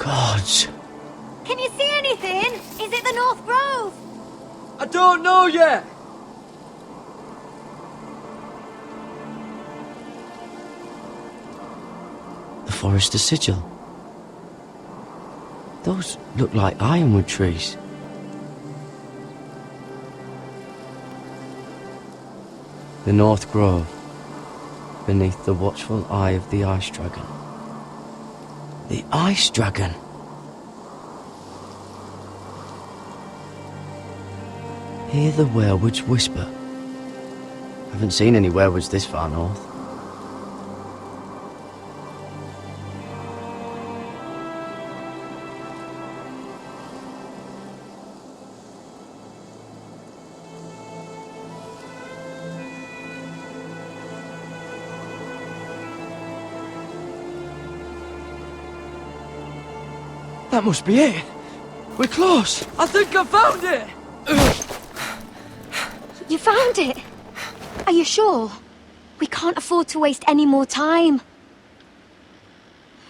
Gods. Can you see anything? Is it the North Grove? I don't know yet. The Forrester sigil. Those look like ironwood trees. The North Grove, beneath the watchful eye of the Ice Dragon. The Ice Dragon! Hear the werewolves whisper. Haven't seen any werewolves this far north. That must be it. We're close. I think I found it. You found it? Are you sure? We can't afford to waste any more time.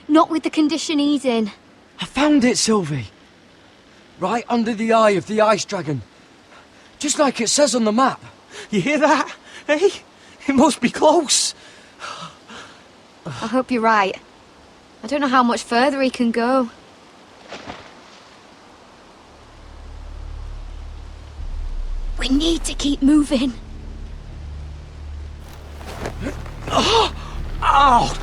Not with the condition he's in. I found it, Sylvie. Right under the eye of the Ice Dragon. Just like it says on the map. You hear that? Hey? It must be close. I hope you're right. I don't know how much further he can go. We need to keep moving. Ow!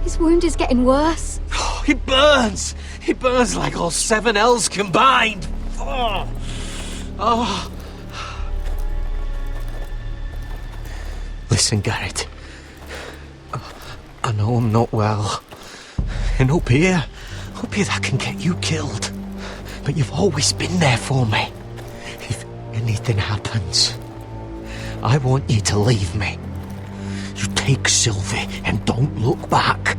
His wound is getting worse. It burns! It burns like all 7 L's combined! Oh. Oh. Listen, Garrett. I know I'm not well. And up here that can get you killed. But you've always been there for me. If anything happens, I want you to leave me. You take Sylvie and don't look back.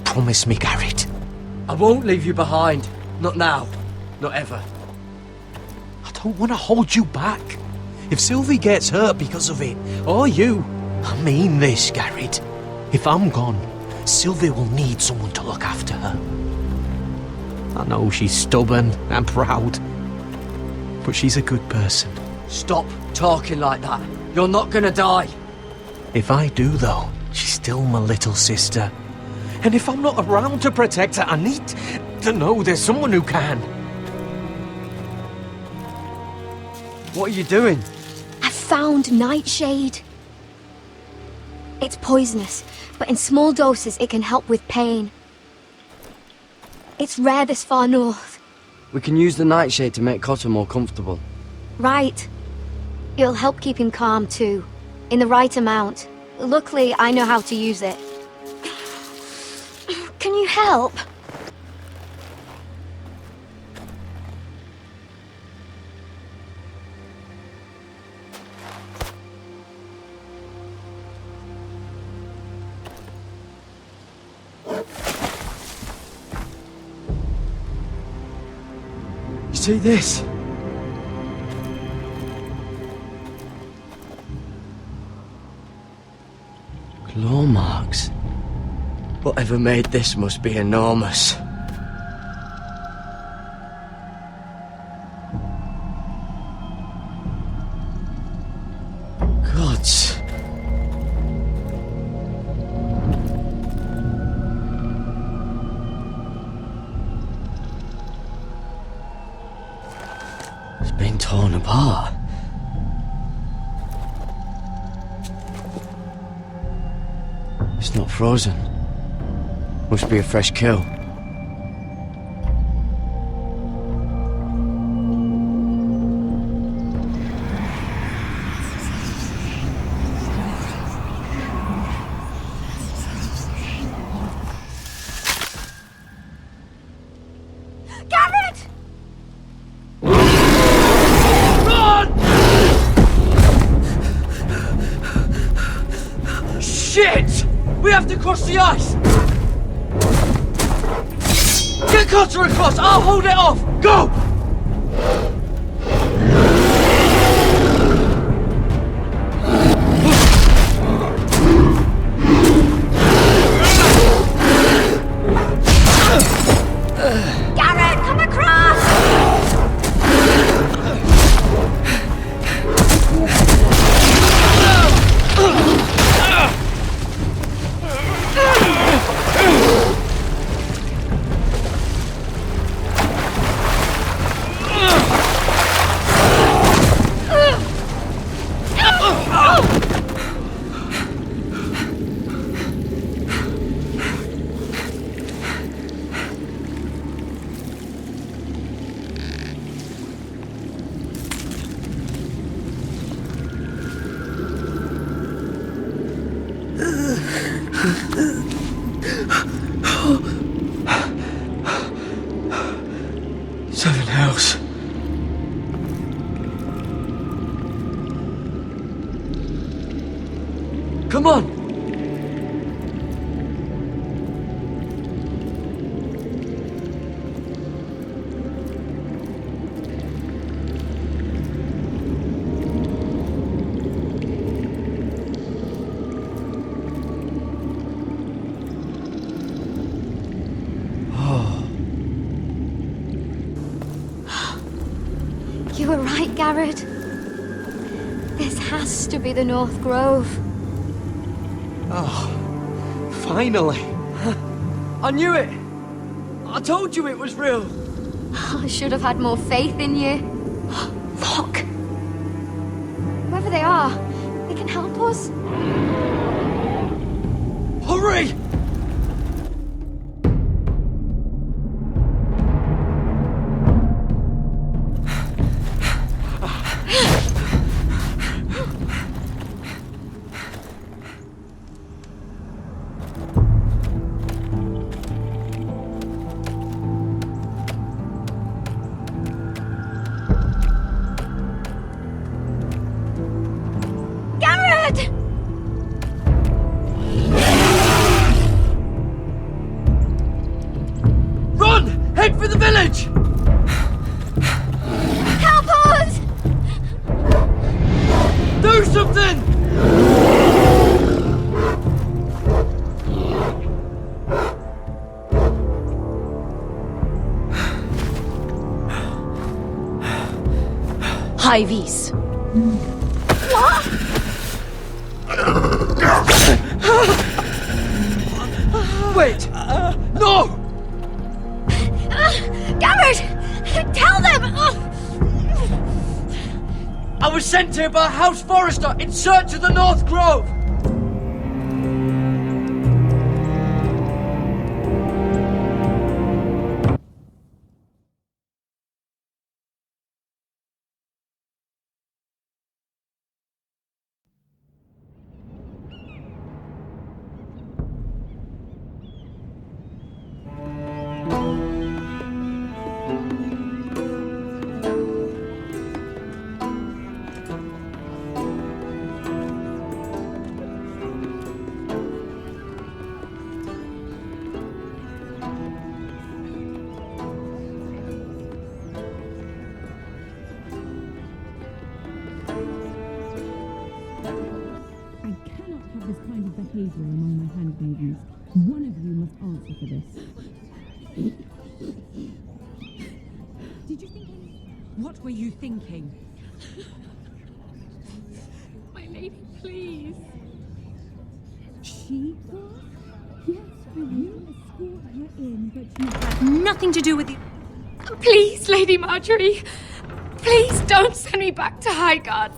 Promise me, Garrett. I won't leave you behind. Not now. Not ever. I don't want to hold you back. If Sylvie gets hurt because of it, or you, I mean this, Garrett. If I'm gone, Sylvie will need someone to look after her. I know she's stubborn and proud, but she's a good person. Stop talking like that. You're not gonna die. If I do, though, she's still my little sister. And if I'm not around to protect her, I need to know there's someone who can. What are you doing? I found Nightshade. It's poisonous, but in small doses it can help with pain. It's rare this far north. We can use the nightshade to make Cotter more comfortable. Right. It'll help keep him calm too. In the right amount. Luckily, I know how to use it. Can you help? See this? Claw marks. Whatever made this must be enormous. Gods. It's been torn apart. It's not frozen. Must be a fresh kill. Garrett! Shit! We have to cross the ice! Get Cotter across! I'll hold it off! Go! Seven House. Come on! You were right, Garrett. This has to be the North Grove. Oh, finally. I knew it! I told you it was real! I should have had more faith in you. Look! Whoever they are, they can help us. Hurry! Head for the village! Help us! Do something! High vis. What? Wait! No! Garrett! Tell them! I was sent here by House Forrester in search of the North Grove! This kind of behavior among my handmaidens. One of you must answer for this. Did you think What were you thinking? my lady, please? She was? Yes, you escort her in, but you had Nothing to do with you. Please, Lady Marjorie. Please don't send me back to Highgarden.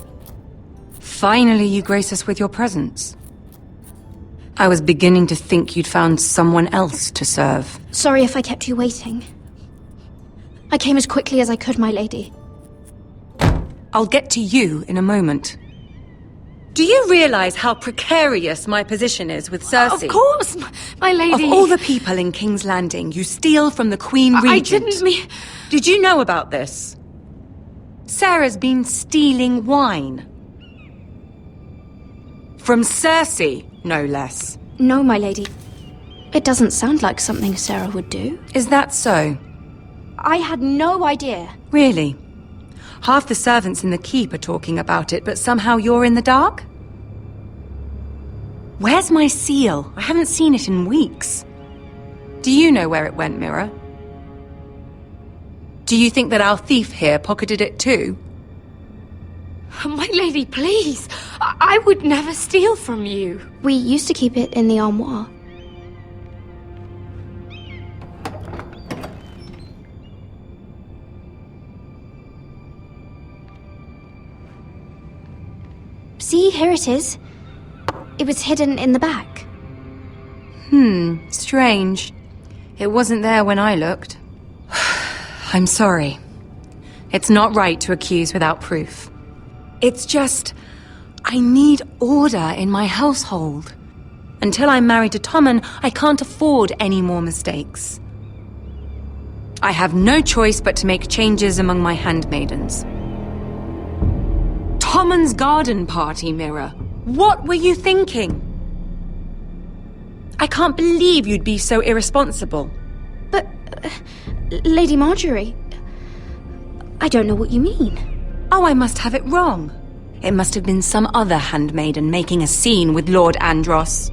Finally, you grace us with your presence. I was beginning to think you'd found someone else to serve. Sorry if I kept you waiting. I came as quickly as I could, my lady. I'll get to you in a moment. Do you realize how precarious my position is with Cersei? Of course, my lady. Of all the people in King's Landing, you steal from the Queen Regent. I didn't mean... Did you know about this? Sarah's been stealing wine. From Cersei, no less. No, my lady. It doesn't sound like something Sarah would do. Is that so? I had no idea. Really? Half the servants in the keep are talking about it, but somehow you're in the dark? Where's my seal? I haven't seen it in weeks. Do you know where it went, Mirror? Do you think that our thief here pocketed it too? My lady, please. I would never steal from you. We used to keep it in the armoire. See, here it is. It was hidden in the back. Strange. It wasn't there when I looked. I'm sorry. It's not right to accuse without proof. It's just... I need order in my household. Until I'm married to Tommen, I can't afford any more mistakes. I have no choice but to make changes among my handmaidens. Tommen's garden party, Mira. What were you thinking? I can't believe you'd be so irresponsible. But, Lady Marjorie, I don't know what you mean. Oh, I must have it wrong. It must have been some other handmaiden making a scene with Lord Andros.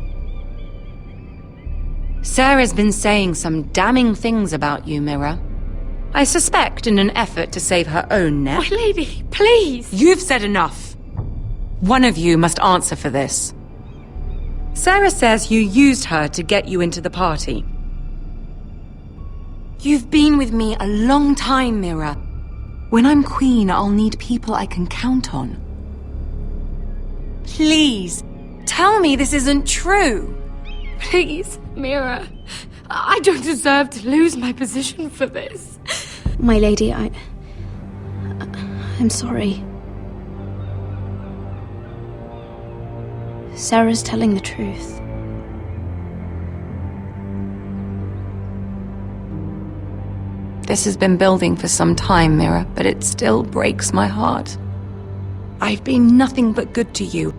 Sarah's been saying some damning things about you, Mira. I suspect in an effort to save her own neck. My lady, please! You've said enough. One of you must answer for this. Sarah says you used her to get you into the party. You've been with me a long time, Mira. When I'm queen, I'll need people I can count on. Please, tell me this isn't true. Please, Mira. I don't deserve to lose my position for this. My lady, I'm sorry. Sarah's telling the truth. This has been building for some time, Mira, but it still breaks my heart. I've been nothing but good to you.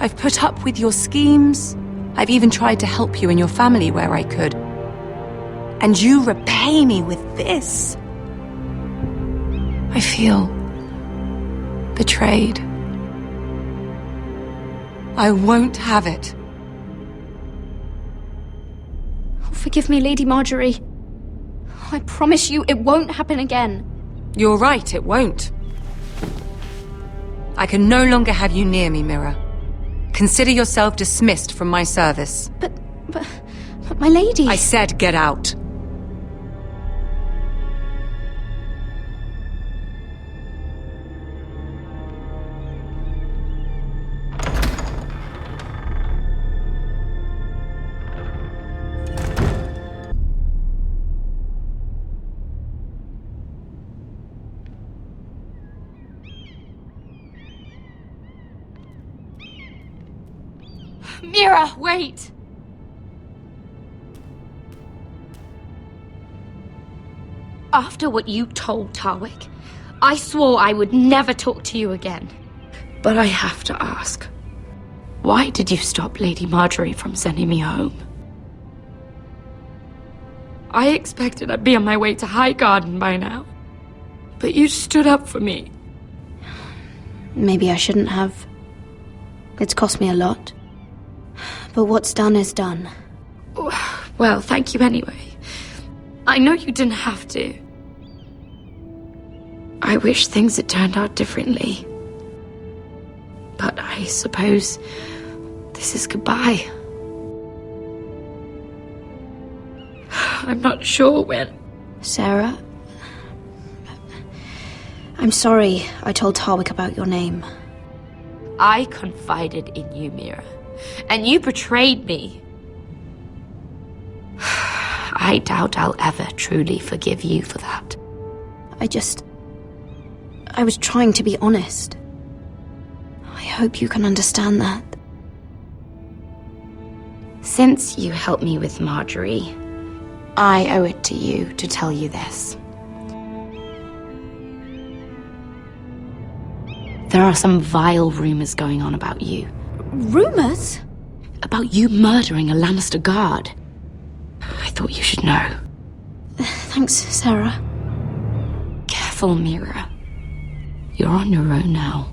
I've put up with your schemes. I've even tried to help you and your family where I could. And you repay me with this. I feel betrayed. I won't have it. Forgive me, Lady Marjorie. I promise you it won't happen again. You're right, it won't. I can no longer have you near me, Mira. Consider yourself dismissed from my service. But my lady... I said get out. Mira, wait! After what you told Tarwick, I swore I would never talk to you again. But I have to ask, why did you stop Lady Marjorie from sending me home? I expected I'd be on my way to Highgarden by now, but you stood up for me. Maybe I shouldn't have. It's cost me a lot. But what's done is done. Well, thank you anyway. I know you didn't have to. I wish things had turned out differently. But I suppose this is goodbye. I'm not sure when. Sarah? I'm sorry I told Tarwick about your name. I confided in you, Mira. And you betrayed me. I doubt I'll ever truly forgive you for that. I was trying to be honest. I hope you can understand that. Since you helped me with Marjorie, I owe it to you to tell you this. There are some vile rumors going on about you. Rumors? About you murdering a Lannister guard. I thought you should know. Thanks, Sarah. Careful, Mira. You're on your own now.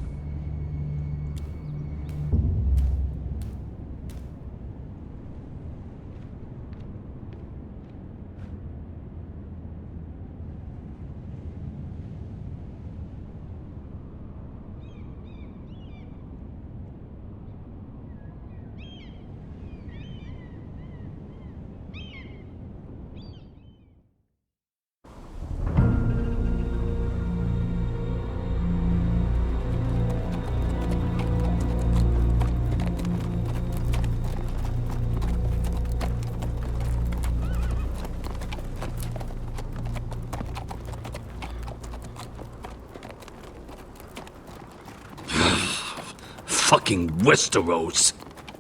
Fucking Westeros.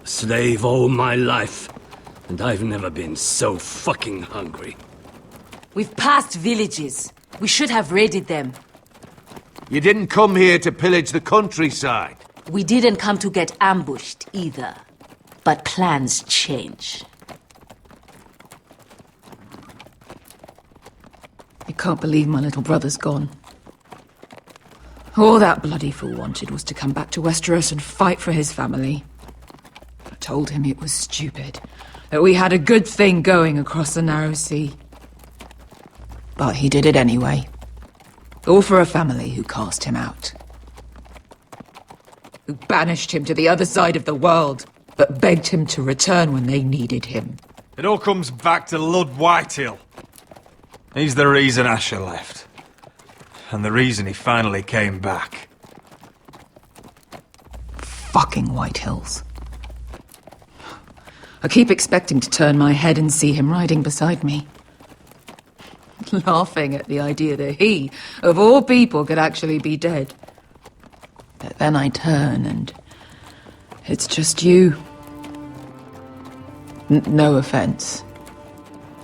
Slave all my life, and I've never been so fucking hungry. We've passed villages. We should have raided them. You didn't come here to pillage the countryside. We didn't come to get ambushed either. But plans change. I can't believe my little brother's gone. All that bloody fool wanted was to come back to Westeros and fight for his family. I told him it was stupid, that we had a good thing going across the narrow sea. But he did it anyway. All for a family who cast him out. Who banished him to the other side of the world, but begged him to return when they needed him. It all comes back to Lud Whitehill. He's the reason Asher left. And the reason he finally came back. Fucking White Hills. I keep expecting to turn my head and see him riding beside me. Laughing at the idea that he, of all people, could actually be dead. But then I turn and it's just you. No offense.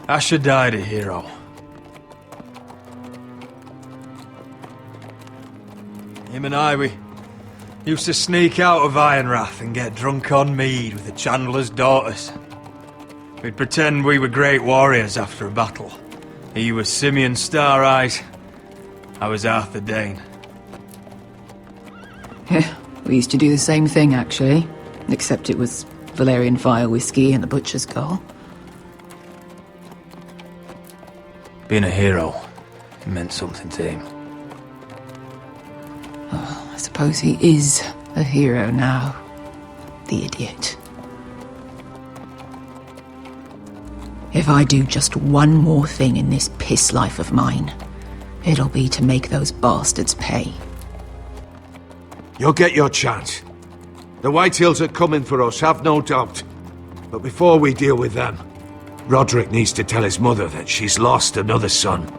Asher died a hero. Him and I, we used to sneak out of Ironrath and get drunk on mead with the Chandler's daughters. We'd pretend we were great warriors after a battle. He was Simeon Star-Eyes. I was Arthur Dane. Yeah, we used to do the same thing, actually. Except it was Valerian Fire whiskey and the Butcher's Skull. Being a hero meant something to him. I suppose he is a hero now. The idiot. If I do just one more thing in this piss life of mine, it'll be to make those bastards pay. You'll get your chance. The Whitehills are coming for us, have no doubt. But before we deal with them, Roderick needs to tell his mother that she's lost another son.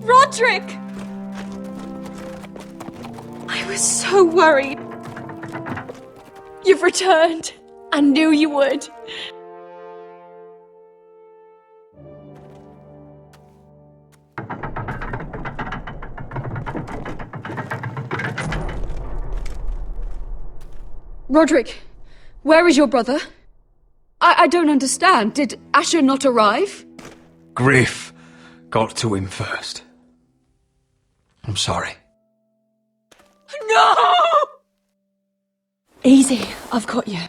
Roderick! I was so worried. You've returned. I knew you would. Roderick, where is your brother? I don't understand. Did Asher not arrive? Griff got to him first. I'm sorry. No! Easy, I've got you.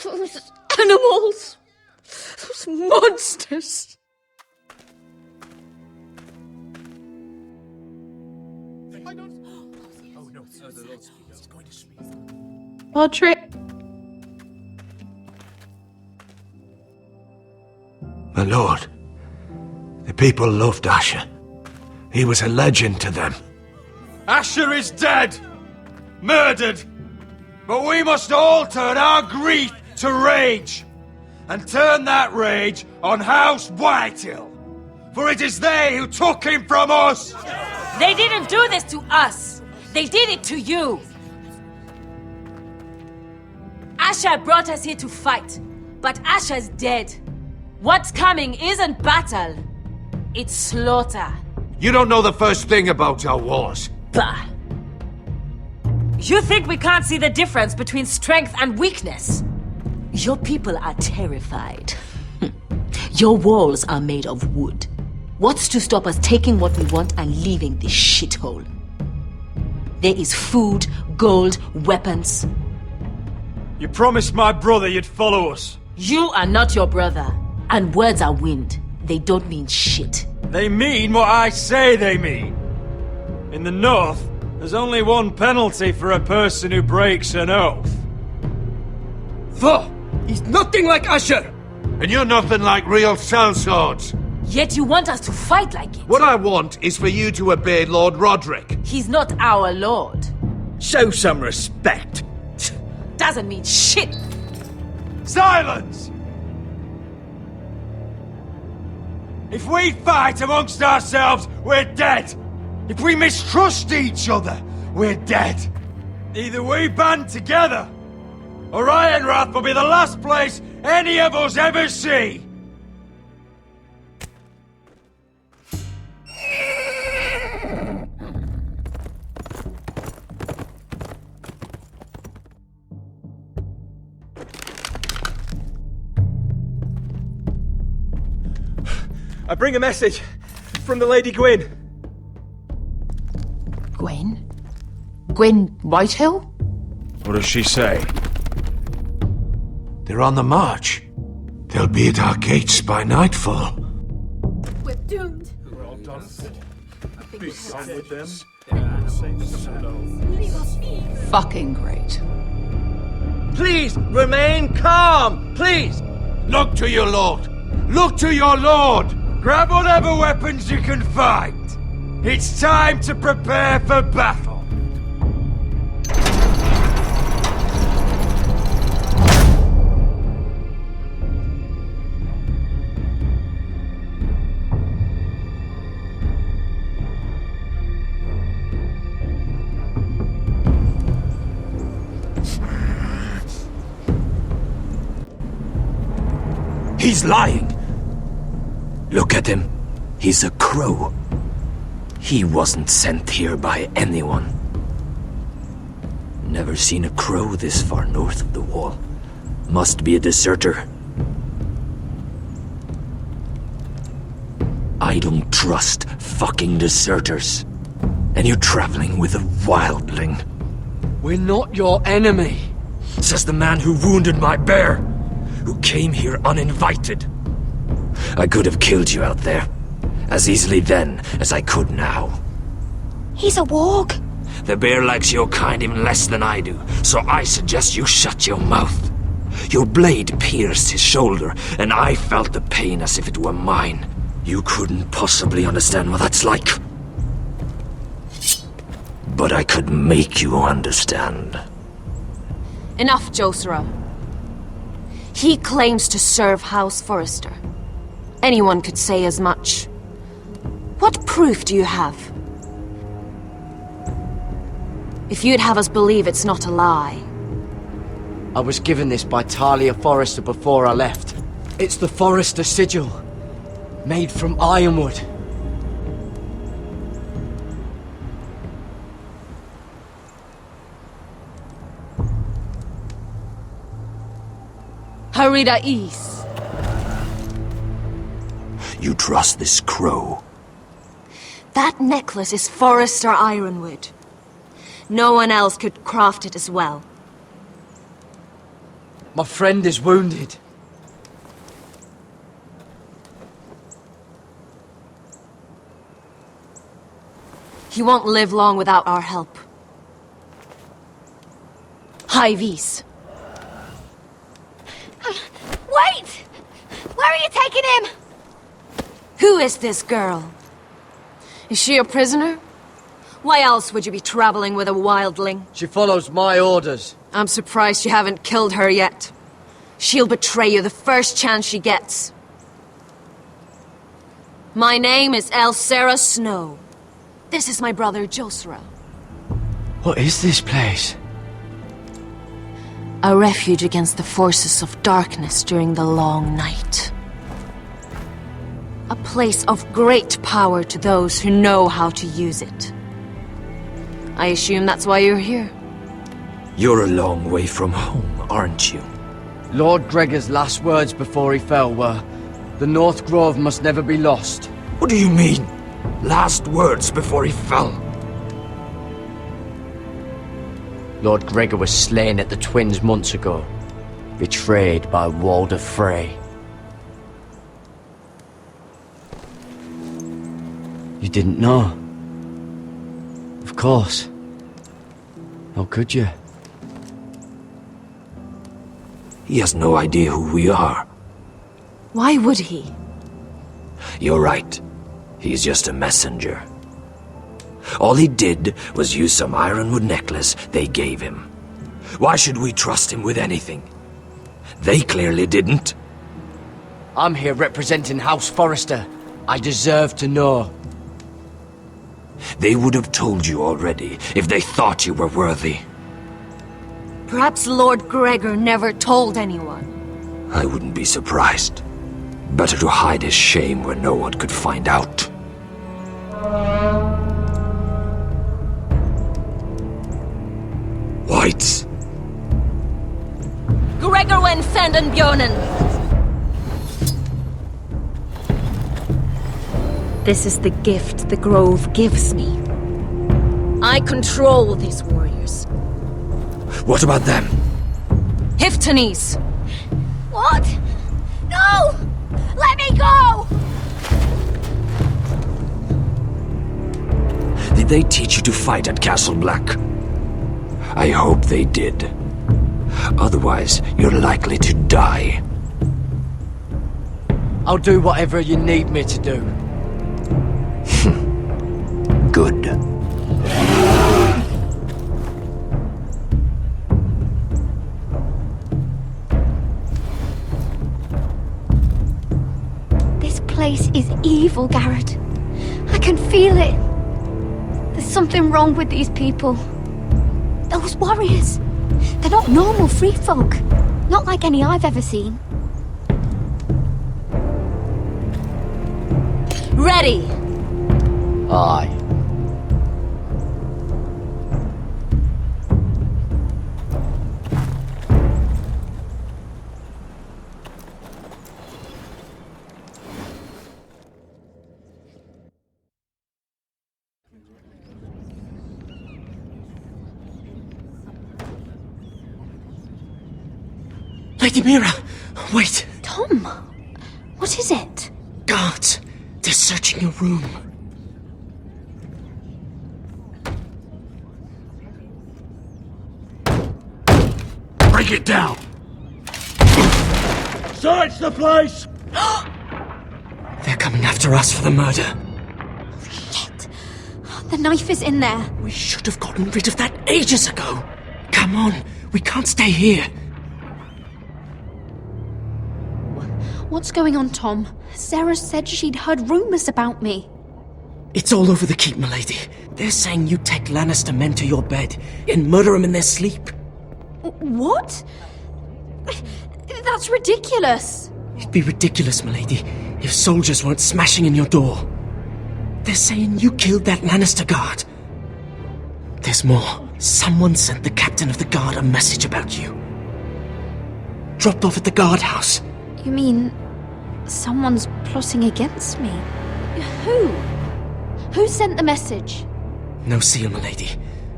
Those animals. Those monsters. Roderick. My lord, the people loved Asher. He was a legend to them. Asher is dead! Murdered! But we must all turn our grief to rage! And turn that rage on House Whitehill! For it is they who took him from us! They didn't do this to us! They did it to you! Asher brought us here to fight, but Asher's dead. What's coming isn't battle, it's slaughter. You don't know the first thing about our wars. Bah! You think we can't see the difference between strength and weakness? Your people are terrified. Your walls are made of wood. What's to stop us taking what we want and leaving this shithole? There is food, gold, weapons. You promised my brother you'd follow us. You are not your brother. And words are wind. They don't mean shit. They mean what I say they mean. In the north, there's only one penalty for a person who breaks an oath. Thor! He's nothing like Asher! And you're nothing like real sellswords. Yet you want us to fight like it. What I want is for you to obey Lord Roderick. He's not our lord. Show some respect. Doesn't mean shit. Silence! If we fight amongst ourselves, we're dead. If we mistrust each other, we're dead. Either we band together, or Ironrath will be the last place any of us ever see. I bring a message from the Lady Gwyn. Gwen? Gwen Whitehill? What does she say? They're on the march. They'll be at our gates by nightfall. We're doomed. We're all done. Be done with them. Fucking great. Please, remain calm! Please! Look to your lord! Look to your lord! Grab whatever weapons you can find. It's time to prepare for battle. He's lying. Look at him. He's a crow. He wasn't sent here by anyone. Never seen a crow this far north of the wall. Must be a deserter. I don't trust fucking deserters. And you're traveling with a wildling. We're not your enemy. Says the man who wounded my bear, who came here uninvited. I could have killed you out there, as easily then as I could now. He's a warg. The bear likes your kind even less than I do, so I suggest you shut your mouth. Your blade pierced his shoulder, and I felt the pain as if it were mine. You couldn't possibly understand what that's like. But I could make you understand. Enough, Josera. He claims to serve House Forrester. Anyone could say as much. What proof do you have? If you'd have us believe it's not a lie. I was given this by Talia Forrester before I left. It's the Forrester sigil, made from ironwood. Harida East. You trust this crow? That necklace is Forrester ironwood. No one else could craft it as well. My friend is wounded. He won't live long without our help. High Vis. Wait! Where are you taking him? Who is this girl? Is she a prisoner? Why else would you be traveling with a wildling? She follows my orders. I'm surprised you haven't killed her yet. She'll betray you the first chance she gets. My name is Elsera Snow. This is my brother Josera. What is this place? A refuge against the forces of darkness during the long night. A place of great power to those who know how to use it. I assume that's why you're here. You're a long way from home, aren't you? Lord Gregor's last words before he fell were, "The North Grove must never be lost." What do you mean? Last words before he fell? Lord Gregor was slain at the Twins months ago, betrayed by Walder Frey. You didn't know? course. How could you? He has no idea who we are. Why would he? You're right. He's just a messenger. All he did was use some ironwood necklace they gave him. Why should we trust him with anything? They clearly didn't. I'm here representing House Forrester. I deserve to know. They would have told you already if they thought you were worthy. Perhaps Lord Gregor never told anyone. I wouldn't be surprised. Better to hide his shame where no one could find out. Whites. Gregor wen fenden bjonen. This is the gift the Grove gives me. I control these warriors. What about them? Hiftanes! What? No! Let me go! Did they teach you to fight at Castle Black? I hope they did. Otherwise, you're likely to die. I'll do whatever you need me to do. Good. This place is evil, Garrett. I can feel it. There's something wrong with these people. Those warriors. They're not normal free folk. Not like any I've ever seen. Ready! Aye. Lady Mira, wait. Tom, what is it? Guards, they're searching your room. Break it down! Search the place! They're coming after us for the murder. Shit. The knife is in there. We should have gotten rid of that ages ago. Come on, we can't stay here. What's going on, Tom? Sarah said she'd heard rumors about me. It's all over the keep, milady. They're saying you take Lannister men to your bed and murder them in their sleep. What? That's ridiculous. It'd be ridiculous, milady, if soldiers weren't smashing in your door. They're saying you killed that Lannister guard. There's more. Someone sent the captain of the guard a message about you. Dropped off at the guardhouse. You mean someone's plotting against me? Who? Who sent the message? No seal, milady.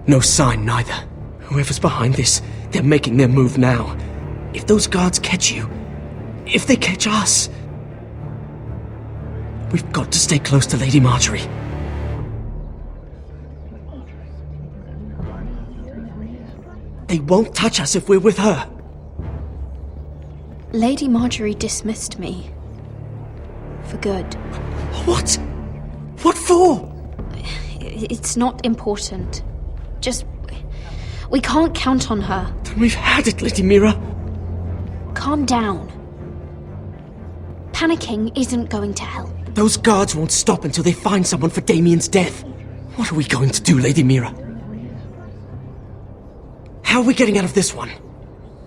No sign, neither. Whoever's behind this, they're making their move now. If those guards catch you, if they catch us, we've got to stay close to Lady Marjorie. They won't touch us if we're with her. Lady Marjorie dismissed me. For good. What? What for? It's not important. Just... we can't count on her. Then we've had it, Lady Mira. Calm down. Panicking isn't going to help. Those guards won't stop until they find someone for Damien's death. What are we going to do, Lady Mira? How are we getting out of this one?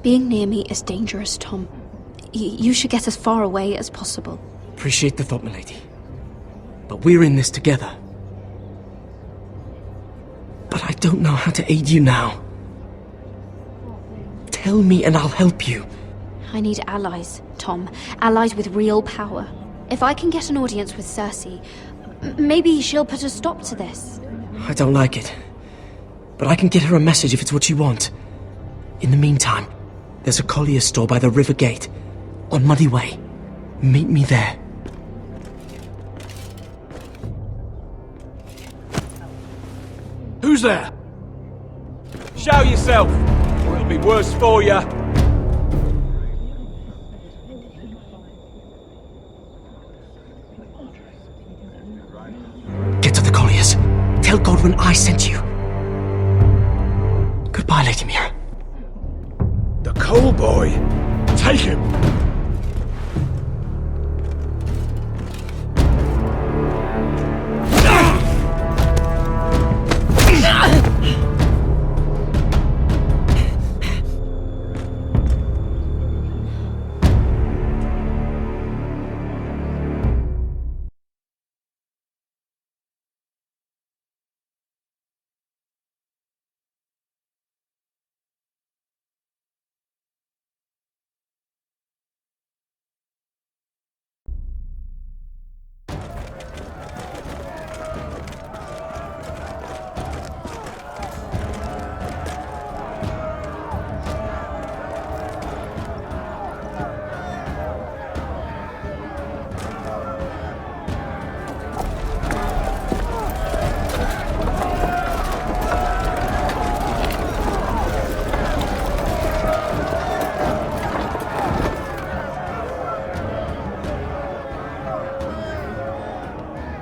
Being near me is dangerous, Tom. You should get as far away as possible. Appreciate the thought, milady. But we're in this together. But I don't know how to aid you now. Tell me and I'll help you. I need allies, Tom. Allies with real power. If I can get an audience with Cersei, maybe she'll put a stop to this. I don't like it. But I can get her a message if it's what you want. In the meantime, there's a collier's store by the river gate. On Muddy Way. Meet me there. Who's Who's there? Show yourself, or it'll be worse for you. Get to the colliers. Tell Godwin I sent you. Goodbye, Lady Mira. The Coal Boy. Take him.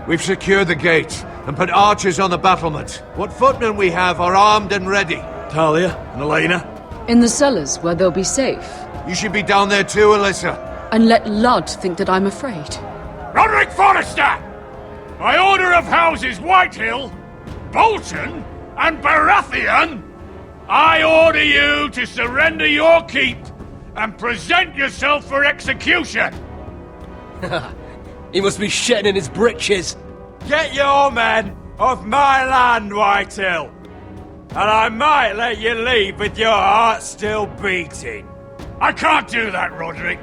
We've secured the gate and put archers on the battlement. What footmen we have are armed and ready. Talia and Elena? In the cellars, where they'll be safe. You should be down there too, Alyssa. And let Ludd think that I'm afraid. Roderick Forrester! By order of Houses Whitehill, Bolton, and Baratheon, I order you to surrender your keep and present yourself for execution! He must be shitting in his britches. Get your men off my land, Whitehill! And I might let you leave with your heart still beating. I can't do that, Roderick.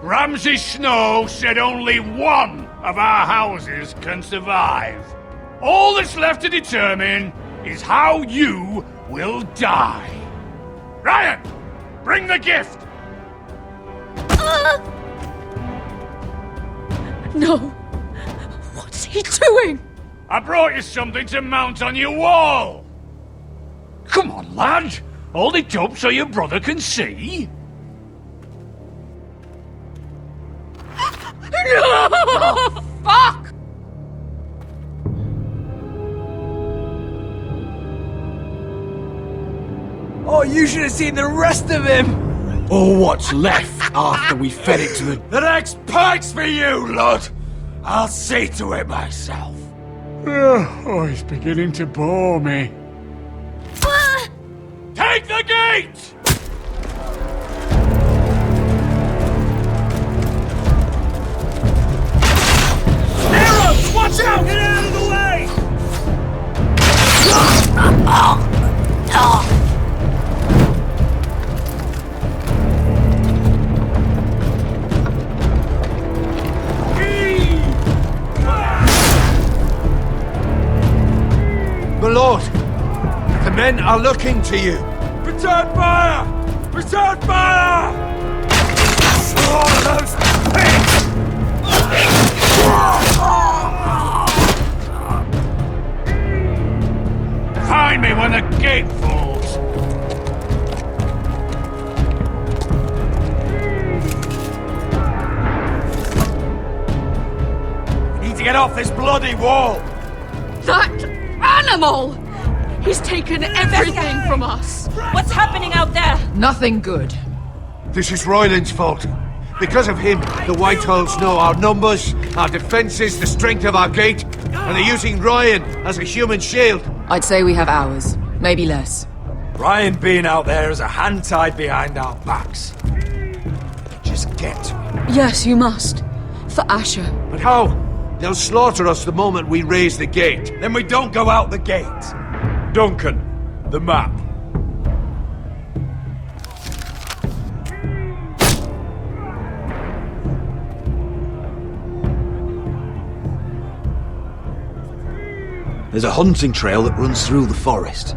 Ramsay Snow said only one of our houses can survive. All that's left to determine is how you will die. Ryan, bring the gift! No! What's he doing? I brought you something to mount on your wall! Come on, lad! Hold it up so your brother can see! No! Fuck! Oh, you should have seen the rest of him! Or what's left after we fed it to the... The next pike's for you, Lud! I'll see to it myself. Oh, it's beginning to bore me. Take the gate! Arrows! Watch out! Get out of the way! My lord, the men are looking to you. Return fire! Return fire! Slaughter those pigs! Find me when the gate falls. We need to get off this bloody wall! That animal! He's taken everything from us. What's happening out there? Nothing good. This is Royland's fault. Because of him, the Whitehills know our numbers, our defences, the strength of our gate, and they're using Ryan as a human shield. I'd say we have hours, maybe less. Ryan being out there is a hand tied behind our backs. Just get to him. Yes, you must. For Asher. But how? They'll slaughter us the moment we raise the gate. Then we don't go out the gate. Duncan, the map. There's a hunting trail that runs through the forest.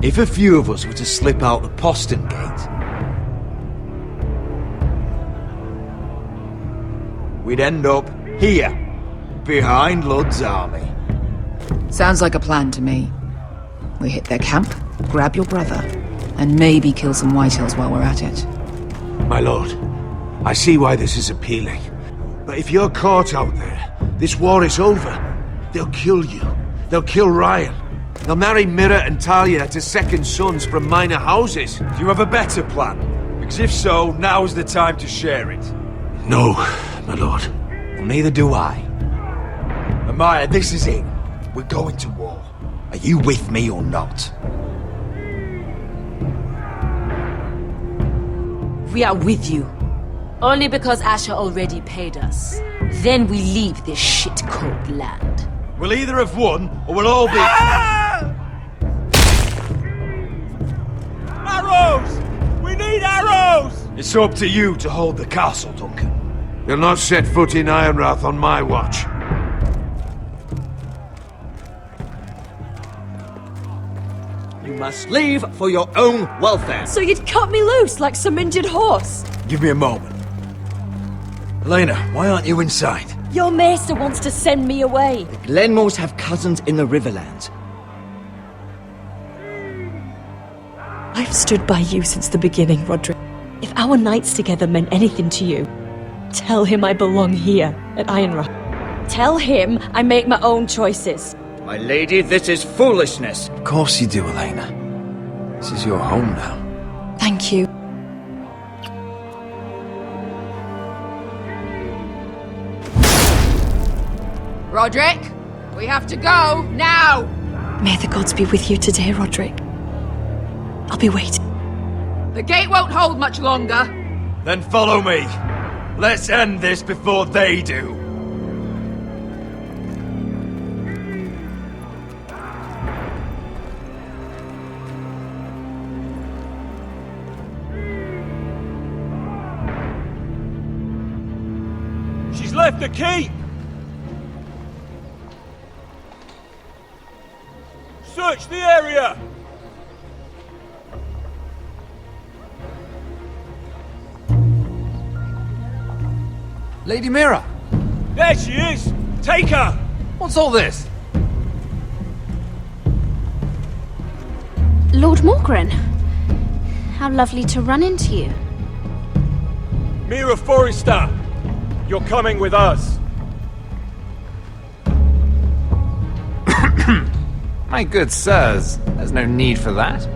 If a few of us were to slip out the postern gate, we'd end up here, behind Ludd's army. Sounds like a plan to me. We hit their camp, grab your brother, and maybe kill some Whitehills while we're at it. My lord, I see why this is appealing. But if you're caught out there, this war is over. They'll kill you. They'll kill Ryan. They'll marry Mira and Talia to second sons from minor houses. Do you have a better plan? Because if so, now's the time to share it. No, my lord. Well, neither do I. Amaya, this is it. We're going to war. Are you with me or not? We are with you. Only because Asher already paid us. Then we leave this shit-cold land. We'll either have won, or we'll all be... Arrows! We need arrows! It's up to you to hold the castle, Duncan. You'll not set foot in Ironrath on my watch. You must leave for your own welfare. So you'd cut me loose like some injured horse? Give me a moment. Elena, why aren't you inside? Your maester wants to send me away. The Glenmores have cousins in the Riverlands. I've stood by you since the beginning, Roderick. If our nights together meant anything to you, tell him I belong here at Ironrath. Tell him I make my own choices. My lady, this is foolishness. Of course you do, Elena. This is your home now. Thank you. Roderick, we have to go, now! May the gods be with you today, Roderick. I'll be waiting. The gate won't hold much longer. Then follow me. Let's end this before they do. She's left the keep! Search the area! Lady Mira! There she is! Take her! What's all this? Lord Morgren, how lovely to run into you. Mira Forrester! You're coming with us! My good sirs, there's no need for that.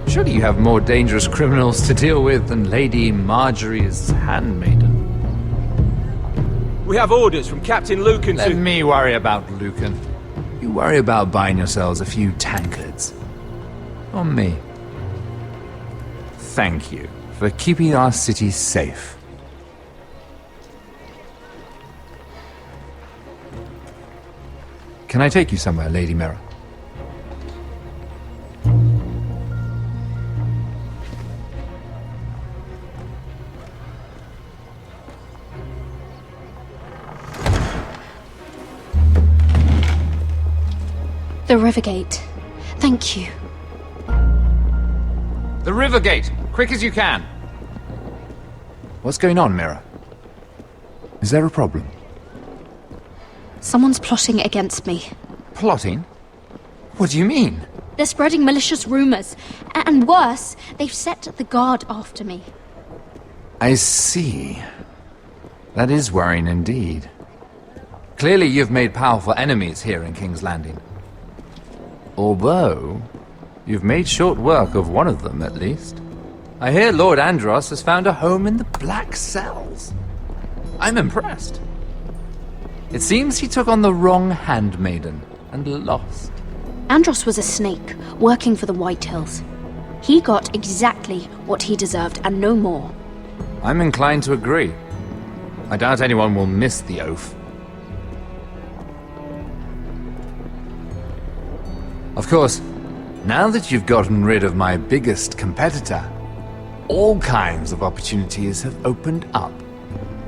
Surely you have more dangerous criminals to deal with than Lady Marjorie's handmaiden. We have orders from Captain Lucan Let to... me worry about Lucan. You worry about buying yourselves a few tankards. On me. Thank you for keeping our city safe. Can I take you somewhere, Lady Mira? The Rivergate. Thank you. The Rivergate! Quick as you can! What's going on, Mira? Is there a problem? Someone's plotting against me. Plotting? What do you mean? They're spreading malicious rumors. And worse, they've set the guard after me. I see. That is worrying indeed. Clearly you've made powerful enemies here in King's Landing. Although, you've made short work of one of them, at least. I hear Lord Andros has found a home in the Black Cells. I'm impressed. It seems he took on the wrong handmaiden and lost. Andros was a snake, working for the Whitehills. He got exactly what he deserved, and no more. I'm inclined to agree. I doubt anyone will miss the oath. Of course, now that you've gotten rid of my biggest competitor, all kinds of opportunities have opened up.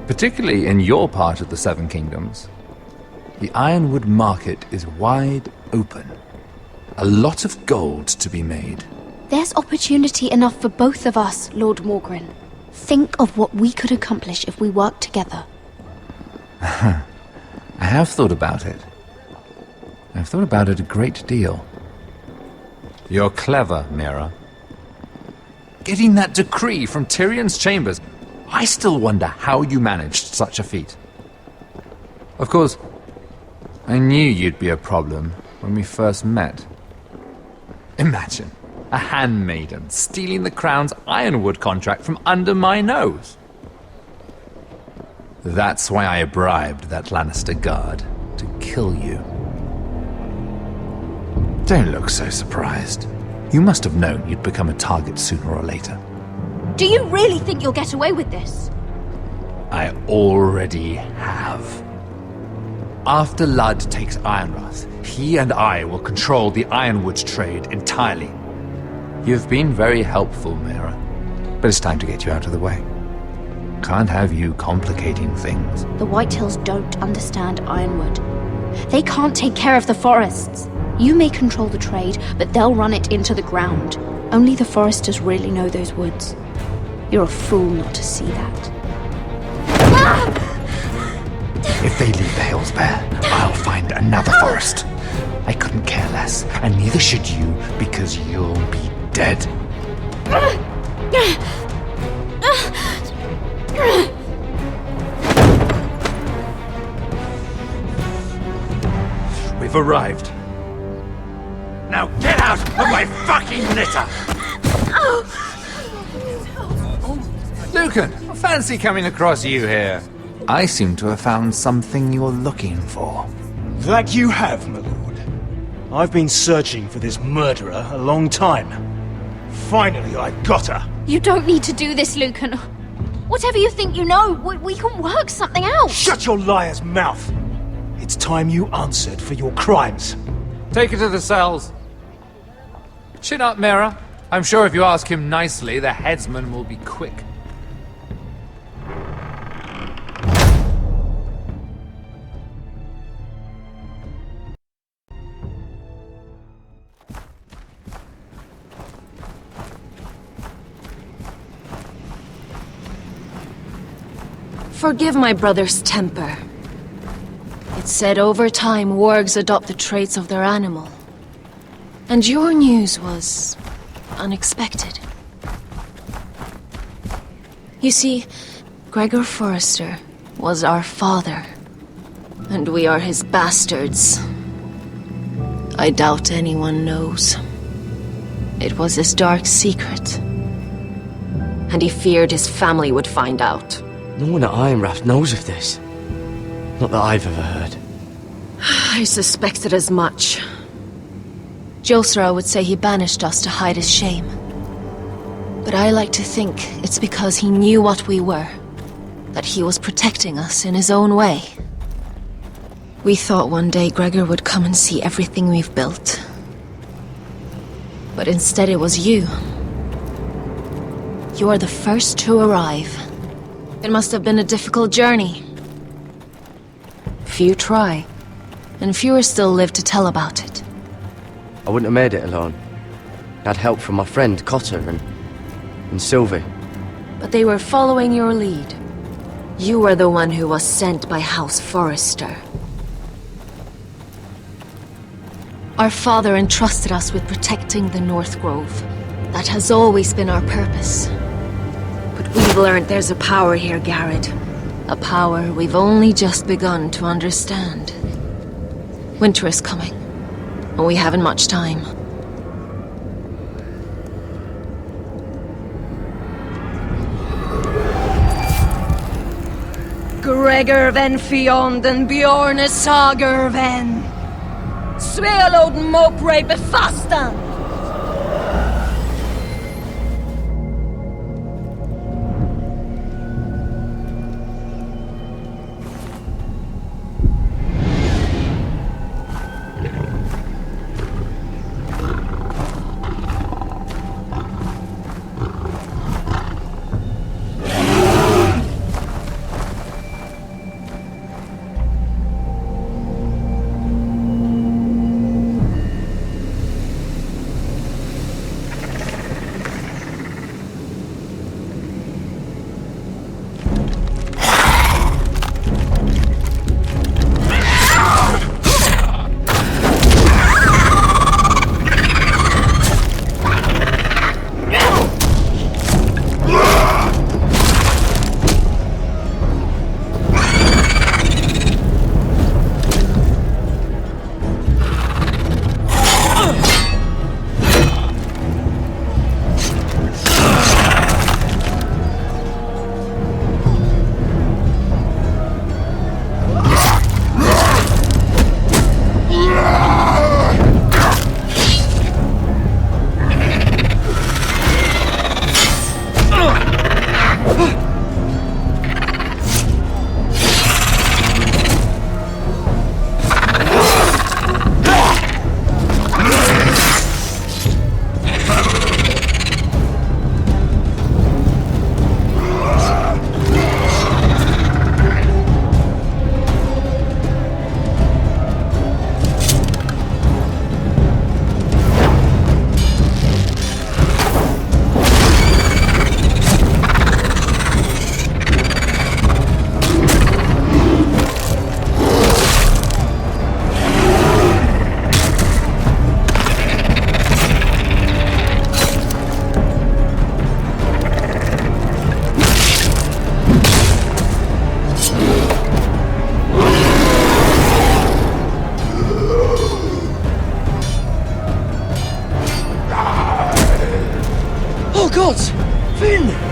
Particularly in your part of the Seven Kingdoms. The Ironwood market is wide open. A lot of gold to be made. There's opportunity enough for both of us, Lord Morgren. Think of what we could accomplish if we worked together. I have thought about it. I've thought about it a great deal. You're clever, Mira. Getting that decree from Tyrion's chambers, I still wonder how you managed such a feat. Of course, I knew you'd be a problem when we first met. Imagine a handmaiden stealing the crown's ironwood contract from under my nose. That's why I bribed that Lannister guard to kill you. Don't look so surprised. You must have known you'd become a target sooner or later. Do you really think you'll get away with this? I already have. After Ludd takes Ironrath, he and I will control the ironwood trade entirely. You've been very helpful, Mira, but it's time to get you out of the way. Can't have you complicating things. The Whitehills don't understand Ironwood. They can't take care of the forests. You may control the trade, but they'll run it into the ground. Only the Foresters really know those woods. You're a fool not to see that. If they leave the hills bare, I'll find another forest. I couldn't care less, and neither should you, because you'll be dead. We've arrived. Now get out of my fucking litter! Lucan, fancy coming across you here. I seem to have found something you're looking for. That you have, my lord. I've been searching for this murderer a long time. Finally, I got her. You don't need to do this, Lucan. Whatever you think you know, we can work something out. Shut your liar's mouth! It's time you answered for your crimes. Take her to the cells. Chin up, Mira. I'm sure if you ask him nicely, the headsman will be quick. Forgive my brother's temper. It's said over time wargs adopt the traits of their animal. And your news was unexpected. You see, Gregor Forrester was our father, and we are his bastards. I doubt anyone knows. It was his dark secret, and he feared his family would find out. No one at Ironrath knows of this. Not that I've ever heard. I suspected as much. Josera would say he banished us to hide his shame. But I like to think it's because he knew what we were, that he was protecting us in his own way. We thought one day Gregor would come and see everything we've built. But instead it was you. You are the first to arrive. It must have been a difficult journey. Few try, and fewer still live to tell about it. I wouldn't have made it alone. I had help from my friend Cotter and Sylvie. But they were following your lead. You were the one who was sent by House Forrester. Our father entrusted us with protecting the North Grove. That has always been our purpose. But we've learned there's a power here, Garrett. A power we've only just begun to understand. Winter is coming, and we haven't much time. Gregor ven Fionn Bjorne Sager ven Svealoden Mopre befastan. nuts! Finn!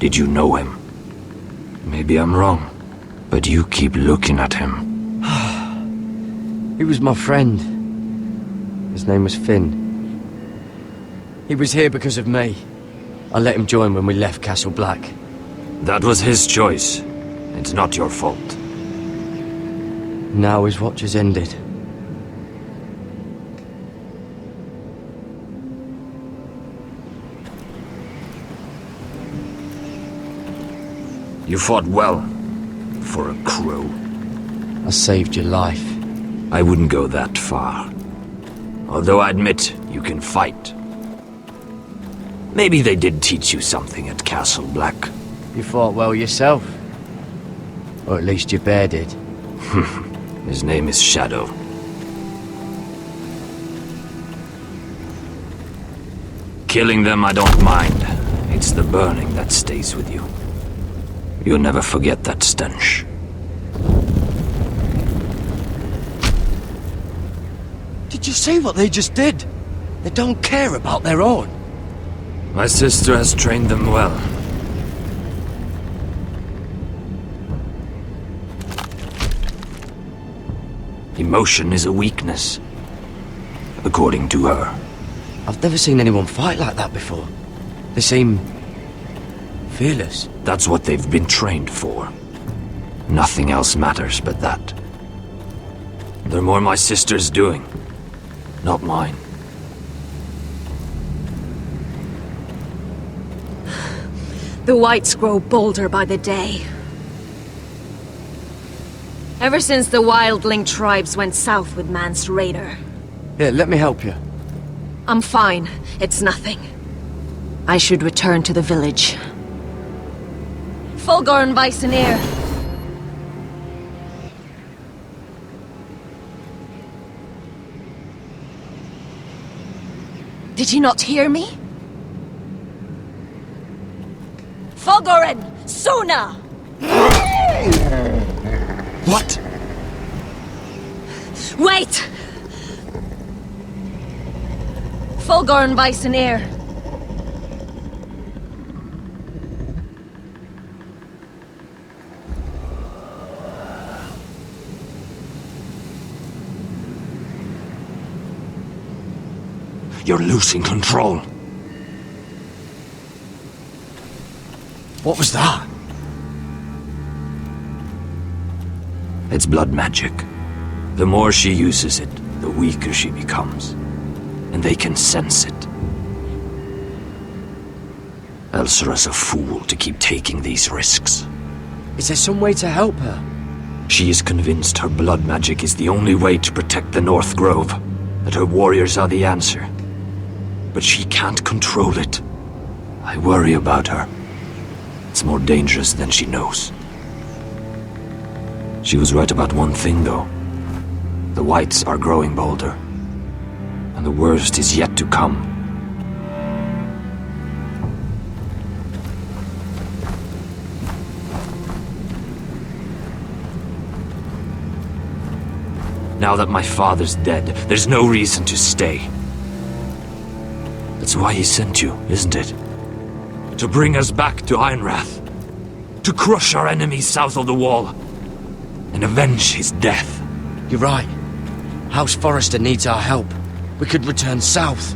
Did you know him? Maybe I'm wrong, but you keep looking at him. He was my friend. His name was Finn. He was here because of me. I let him join when we left Castle Black. That was his choice. It's not your fault. Now his watch has ended. You fought well, for a crow. I saved your life. I wouldn't go that far. Although I admit, you can fight. Maybe they did teach you something at Castle Black. You fought well yourself. Or at least your bear did. His name is Shadow. Killing them I don't mind. It's the burning that stays with you. You'll never forget that stench. Did you see what they just did? They don't care about their own. My sister has trained them well. Emotion is a weakness, according to her. I've never seen anyone fight like that before. They seem fearless. That's what they've been trained for. Nothing else matters but that. They're more my sister's doing, not mine. The whites grow bolder by the day. Ever since the wildling tribes went south with Mance Raider. Here, let me help you. I'm fine. It's nothing. I should return to the village. Fulgorn Weisenir. Did you not hear me? Fulgorn! Sona! What? Wait! Fulgorn Weisenir. You're losing control. What was that? It's blood magic. The more she uses it, the weaker she becomes. And they can sense it. Elsera's a fool to keep taking these risks. Is there some way to help her? She is convinced her blood magic is the only way to protect the North Grove, that her warriors are the answer. But she can't control it. I worry about her. It's more dangerous than she knows. She was right about one thing, though. The whites are growing bolder. And the worst is yet to come. Now that my father's dead, there's no reason to stay. That's why he sent you, isn't it? To bring us back to Ironrath. To crush our enemies south of the wall. And avenge his death. You're right. House Forrester needs our help. We could return south.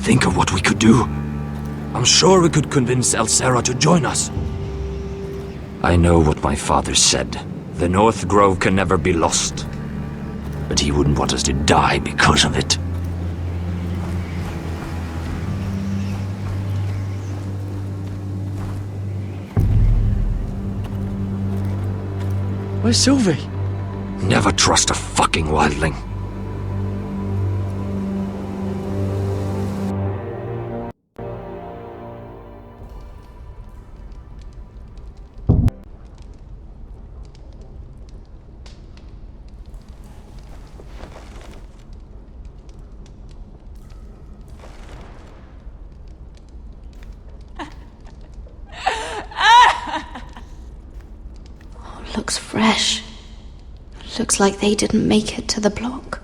Think of what we could do. I'm sure we could convince Elsera to join us. I know what my father said. The North Grove can never be lost. But he wouldn't want us to die because of it. Where's Sylvie? Never trust a fucking wildling. Looks fresh. Looks like they didn't make it to the block.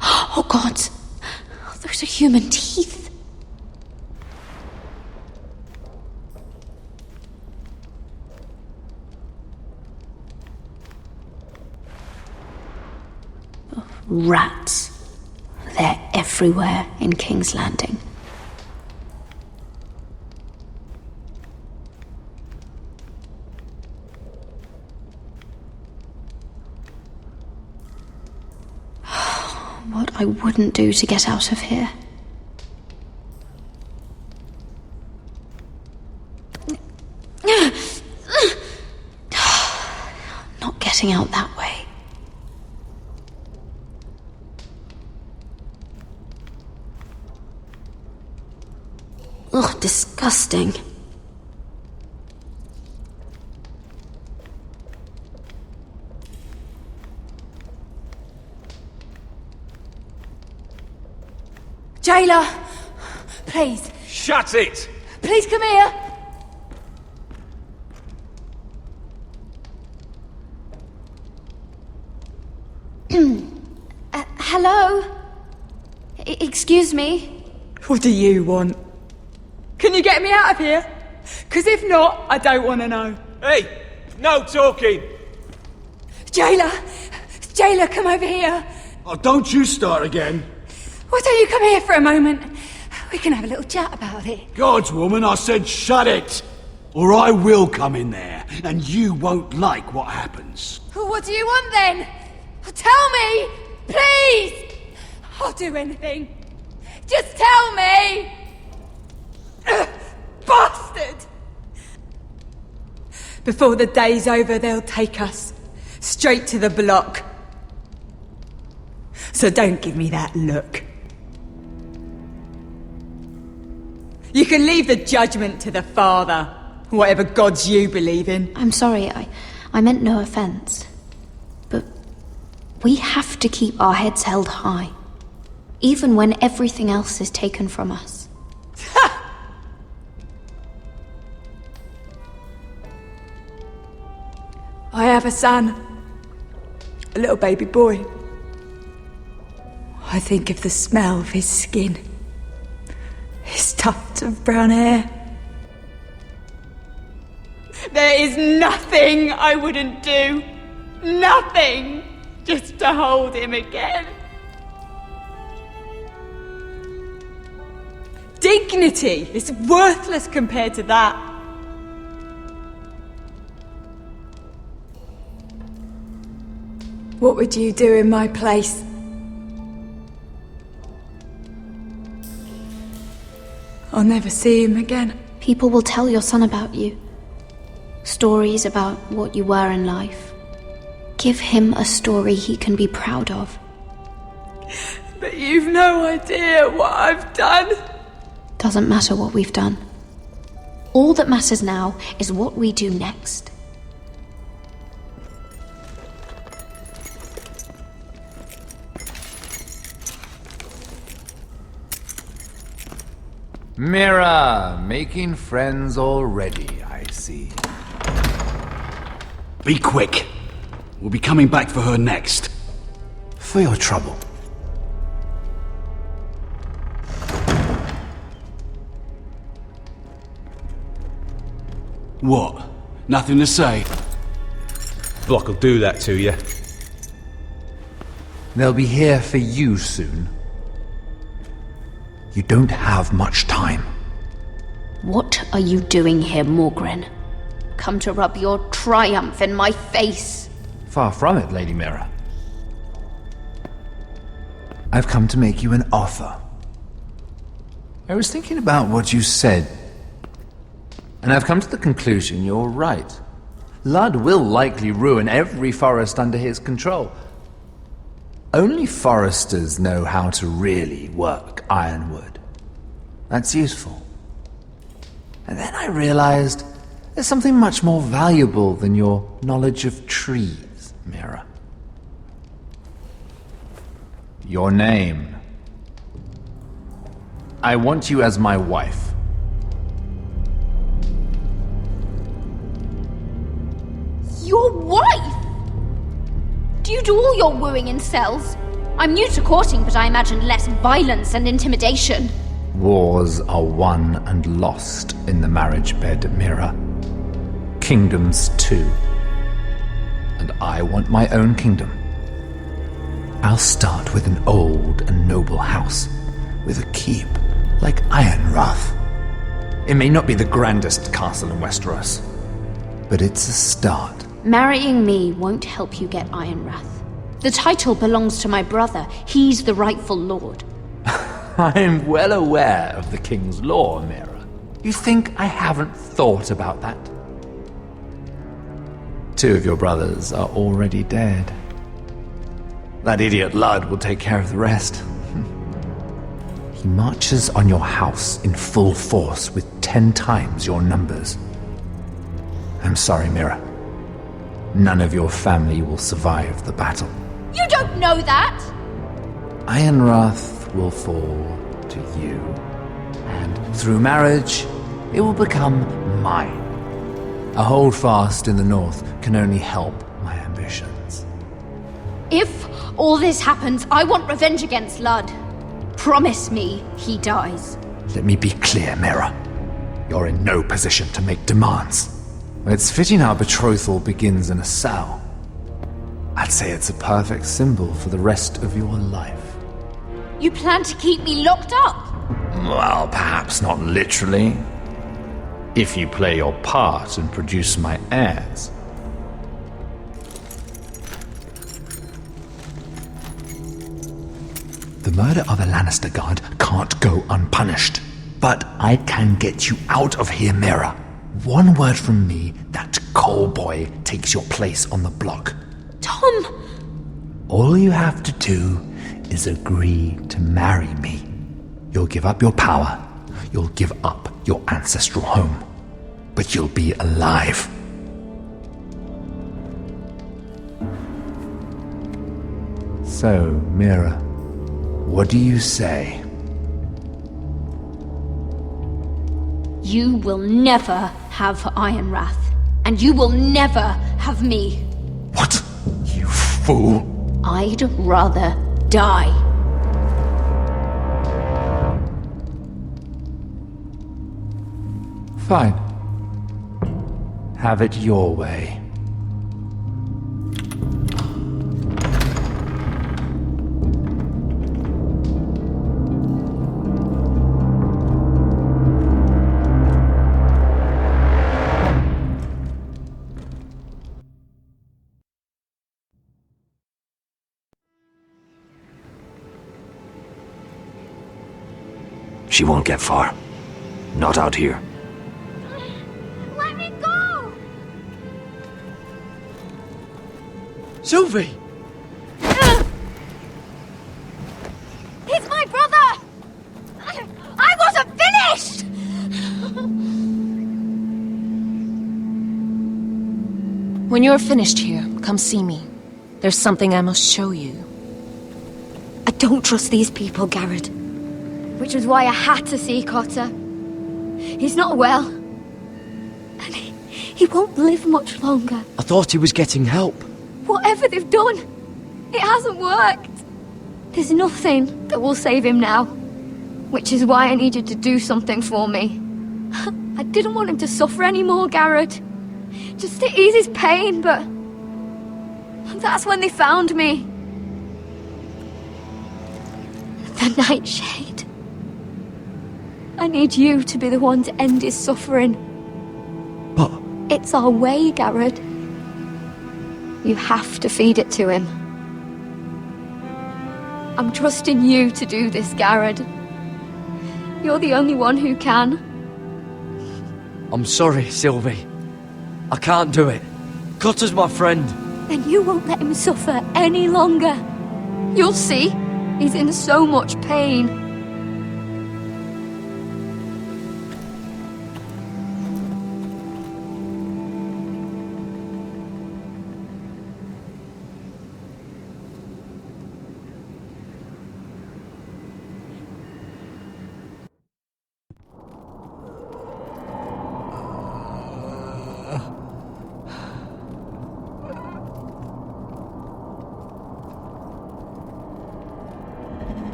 Oh God! Those are human teeth. Rats. They're everywhere in King's Landing. What I wouldn't do to get out of here. Not getting out that way. Ugh, disgusting. Jailer! Please. Shut it! Please come here! Hello? Excuse me? What do you want? Can you get me out of here? Because if not, I don't want to know. Hey! No talking! Jailer! Jailer, come over here! Oh, don't you start again. Why don't you come here for a moment? We can have a little chat about it. God's woman, I said shut it! Or I will come in there, and you won't like what happens. What do you want then? Tell me! Please! I'll do anything. Just tell me! Bastard! Before the day's over, they'll take us straight to the block. So don't give me that look. You can leave the judgment to the Father, whatever gods you believe in. I'm sorry, I meant no offense. But we have to keep our heads held high, even when everything else is taken from us. I have a son, a little baby boy. I think of the smell of his skin, his tufts of brown hair. There is nothing I wouldn't do. Nothing! Just to hold him again. Dignity is worthless compared to that. What would you do in my place? I'll never see him again. People will tell your son about you. Stories about what you were in life. Give him a story he can be proud of. But you've no idea what I've done. Doesn't matter what we've done. All that matters now is what we do next. Mira, making friends already, I see. Be quick. We'll be coming back for her next. For your trouble. What? Nothing to say? block will do that to you. They'll be here for you soon. You don't have much time. What are you doing here, Morgren? Come to rub your triumph in my face? Far from it, Lady Mira. I've come to make you an offer. I was thinking about what you said, and I've come to the conclusion you're right. Ludd will likely ruin every forest under his control. Only foresters know how to really work ironwood. That's useful. And then I realized there's something much more valuable than your knowledge of trees, Mira. Your name. I want you as my wife. Your wife? Do you do all your wooing in cells? I'm new to courting, but I imagine less violence and intimidation. Wars are won and lost in the marriage bed, Mira. Kingdoms too. And I want my own kingdom. I'll start with an old and noble house, with a keep, like Ironrath. It may not be the grandest castle in Westeros, but it's a start. Marrying me won't help you get Ironrath. The title belongs to my brother. He's the rightful lord. I'm well aware of the king's law, Mira. You think I haven't thought about that? 2 of your brothers are already dead. That idiot Ludd will take care of the rest. He marches on your house in full force with 10 times your numbers. I'm sorry, Mira. None of your family will survive the battle. You don't know that! Ironrath will fall to you, and through marriage, it will become mine. A holdfast in the north can only help my ambitions. If all this happens, I want revenge against Ludd. Promise me he dies. Let me be clear, Mira. You're in no position to make demands. It's fitting our betrothal begins in a cell. I'd say it's a perfect symbol for the rest of your life. You plan to keep me locked up? Well, perhaps not literally. If you play your part and produce my heirs. The murder of a Lannister guard can't go unpunished. But I can get you out of here, Mira. One word from me, that coal boy takes your place on the block. Tom! All you have to do is agree to marry me. You'll give up your power. You'll give up your ancestral home. But you'll be alive. So, Mira, what do you say? You will never have Ironrath. And you will never have me. What? You fool! I'd rather die. Fine. Have it your way. She won't get far. Not out here. Let me go! Sylvie! He's my brother! I wasn't finished! When you're finished here, come see me. There's something I must show you. I don't trust these people, Garrett. Which was why I had to see Cotter. He's not well. And he won't live much longer. I thought he was getting help. Whatever they've done, it hasn't worked. There's nothing that will save him now. Which is why I need you to do something for me. I didn't want him to suffer anymore, Garrett. Just to ease his pain, but That's when they found me. The Nightshade. I need you to be the one to end his suffering. But... It's our way, Garrett. You have to feed it to him. I'm trusting you to do this, Garrett. You're the only one who can. I'm sorry, Sylvie. I can't do it. Cutter's my friend. Then you won't let him suffer any longer. You'll see. He's in so much pain.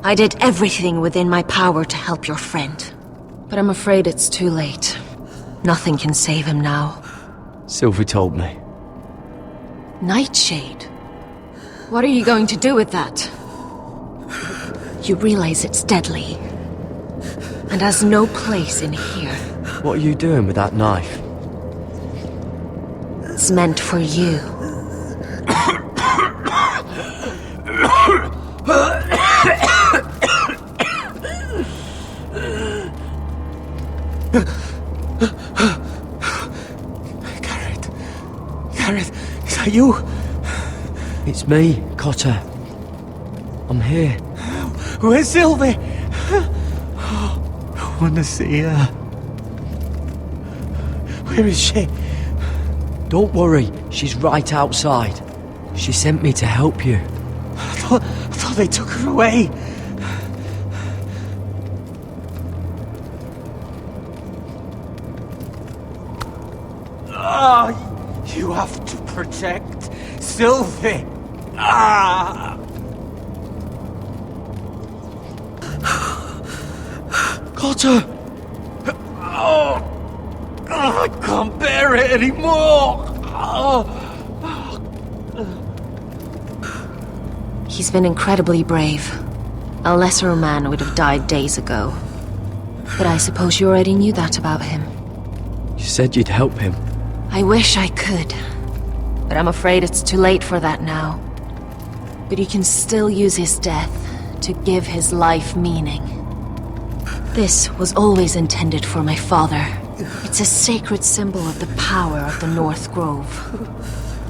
I did everything within my power to help your friend. But I'm afraid it's too late. Nothing can save him now. Sylvie told me. Nightshade? What are you going to do with that? You realize it's deadly. And has no place in here. What are you doing with that knife? It's meant for you. Garrett, is that you? It's me, Cotter. I'm here. Where's Sylvie? I want to see her. Where is she? Don't worry, she's right outside. She sent me to help you. I thought they took her away. You have to protect Sylvie. Cotter! I can't bear it anymore. He's been incredibly brave. A lesser man would have died days ago. But I suppose you already knew that about him. You said you'd help him. I wish I could. But I'm afraid it's too late for that now. But you can still use his death to give his life meaning. This was always intended for my father. It's a sacred symbol of the power of the North Grove.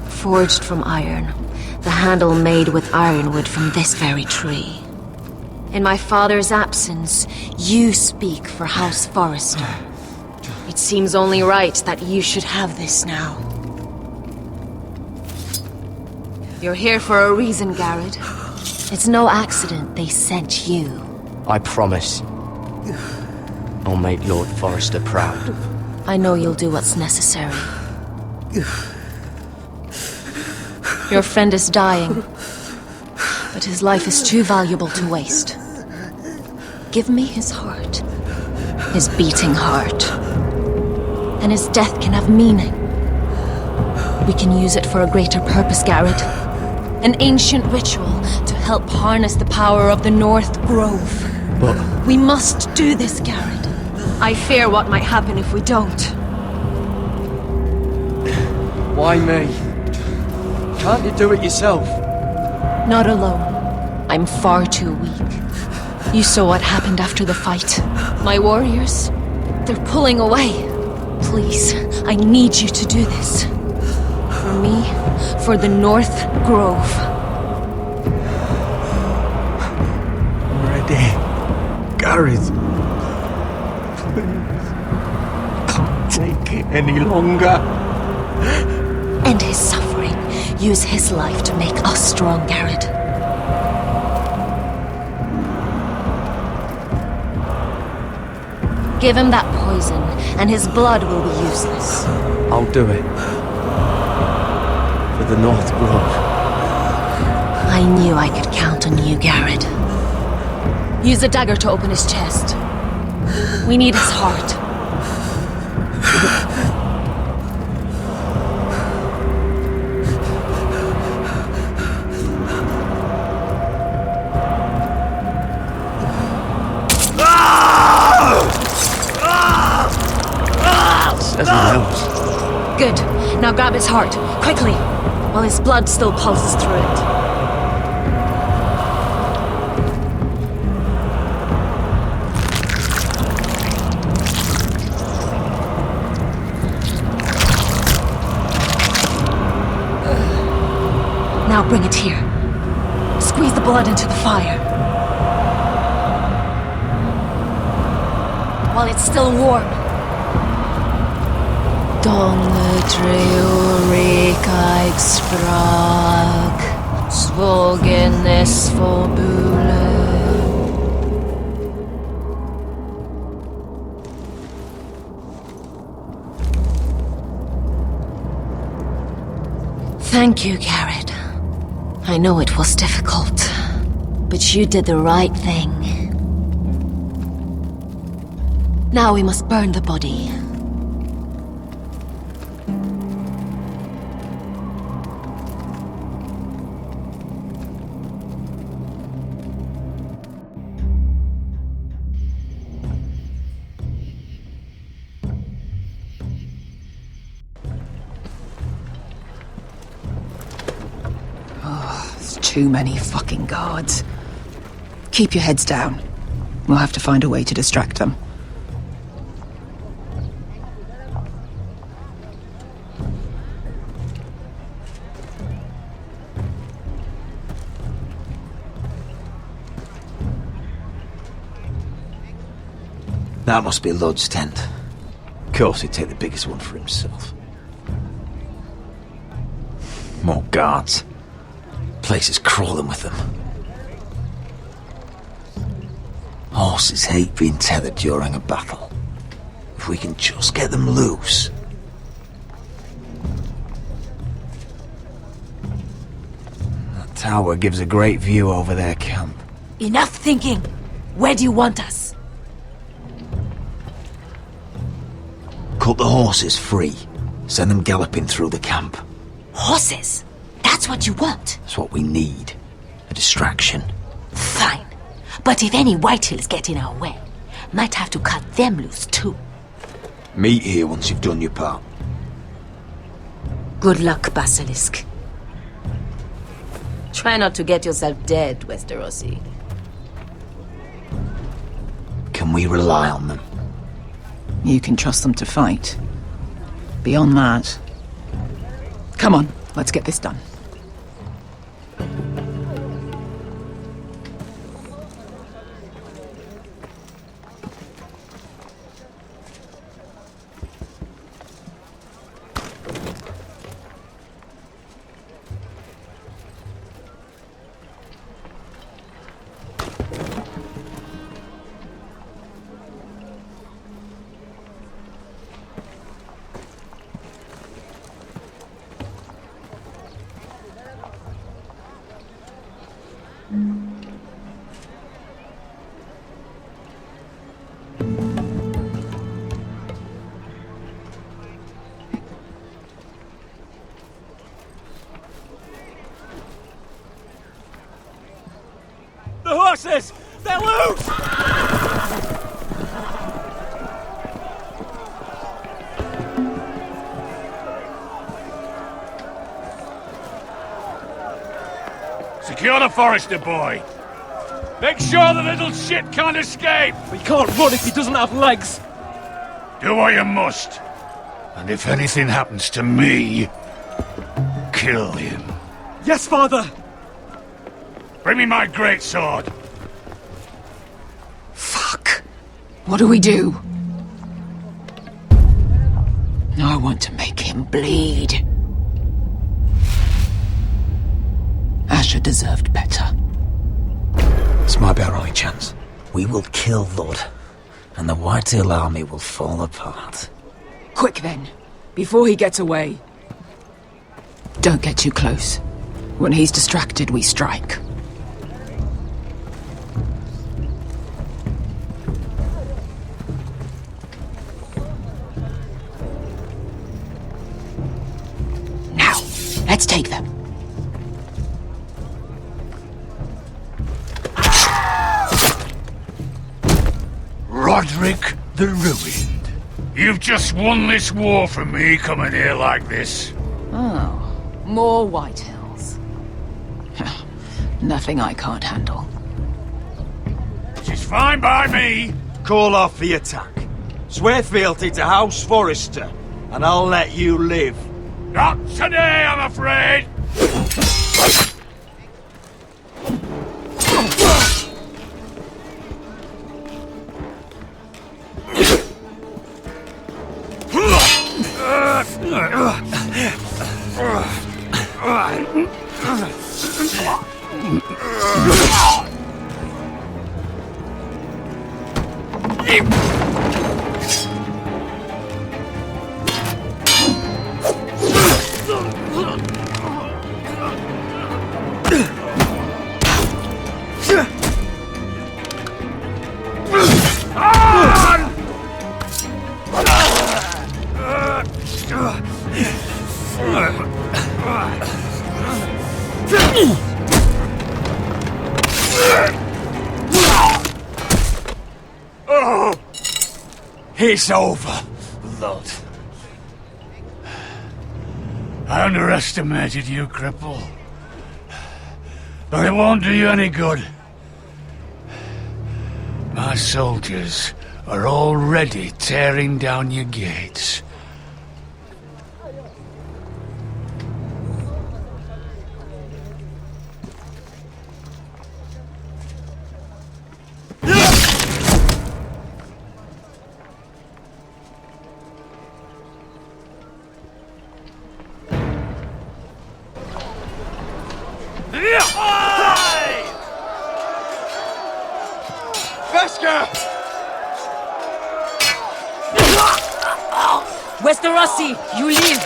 Forged from iron, the handle made with ironwood from this very tree. In my father's absence, you speak for House Forrester. It seems only right that you should have this now. You're here for a reason, Garrett. It's no accident they sent you. I promise. I'll make Lord Forrester proud. I know you'll do what's necessary. Your friend is dying, but his life is too valuable to waste. Give me his heart. His beating heart. And his death can have meaning. We can use it for a greater purpose, Garrett. An ancient ritual to help harness the power of the North Grove. But... We must do this, Garrett. I fear what might happen if we don't. Why me? Can't you do it yourself? Not alone. I'm far too weak. You saw what happened after the fight. My warriors, they're pulling away. Please, I need you to do this. For me, for the North Grove. I'm ready. Garrett. Please. Can't take it any longer. End his suffering. Use his life to make us strong, Garrett. Give him that poison, and his blood will be useless. I'll do it. For the North Grove. I knew I could count on you, Garrett. Use the dagger to open his chest. We need his heart. Good. Now grab his heart, quickly, while his blood still pulses through it. Now bring it here. Squeeze the blood into the fire. While it's still warm. Donne treurig sprach, svogen es forbule. Thank you, Garrett. I know it was difficult, but you did the right thing. Now we must burn the body. Too many fucking guards. Keep your heads down. We'll have to find a way to distract them. That must be Lud's tent. Of course he'd take the biggest one for himself. More guards. Place is crawling with them. Horses hate being tethered during a battle. If we can just get them loose. That tower gives a great view over their camp. Enough thinking! Where do you want us? Cut the horses free. Send them galloping through the camp. Horses? That's what you want? That's what we need. A distraction. Fine. But if any Whitehills get in our way, might have to cut them loose too. Meet here once you've done your part. Good luck, Basilisk. Try not to get yourself dead, Westerosi. Can we rely on them? You can trust them to fight. Beyond that... Come on, let's get this done. The horses! They're loose! Secure the Forrester boy. Make sure the little shit can't escape. We can't run if he doesn't have legs. Do what you must. And if anything happens to me, kill him. Yes, father! Bring me my greatsword. Fuck. What do we do? I want to make him bleed. Asher deserved better. This might be our only chance. We will kill Lud, and the Whitetail army will fall apart. Quick then, before he gets away. Don't get too close. When he's distracted, we strike. Now, let's take them. Roderick the Ruined. You've just won this war from me coming here like this. Oh, more White Hills. Nothing I can't handle. Which is fine by me. Call off the attack. Swear fealty to House Forrester, and I'll let you live. Not today, I'm afraid. It's over, Lord. I underestimated you, cripple. But it won't do you any good. My soldiers are already tearing down your gates. Westerosi, you live!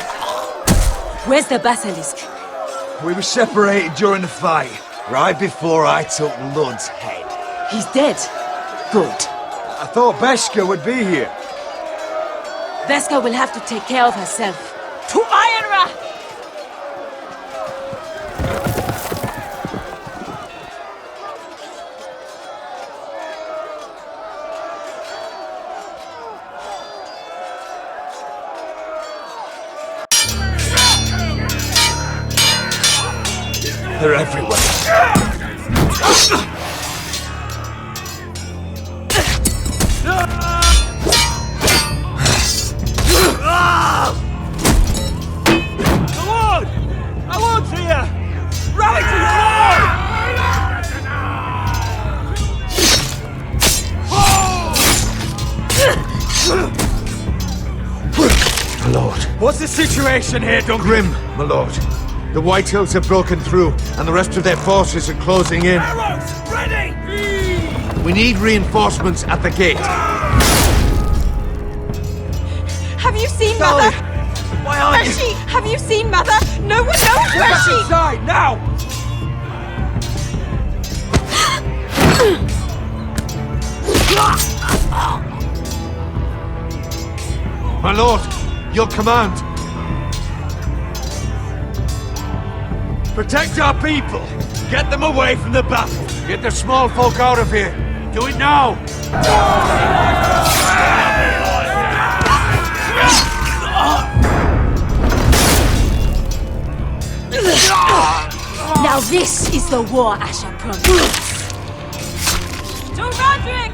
Where's the basilisk? We were separated during the fight, right before I took Lud's head. He's dead. Good. I thought Beskha would be here. Beskha will have to take care of herself. To Ironra! They're everywhere. Lord! My lord's here! Rally to your My lord. What's the situation here, Duncan? Grim, my lord. The White Hills have broken through, and the rest of their forces are closing in. Arrows, ready! We need reinforcements at the gate. Have you seen Mother? Why aren't Where's she? Have you seen Mother? No one knows where she... inside, now! My lord, your command. Protect our people! Get them away from the battle! Get the small folk out of here. Do it now. Now this is the war Asher promised. To Roderick!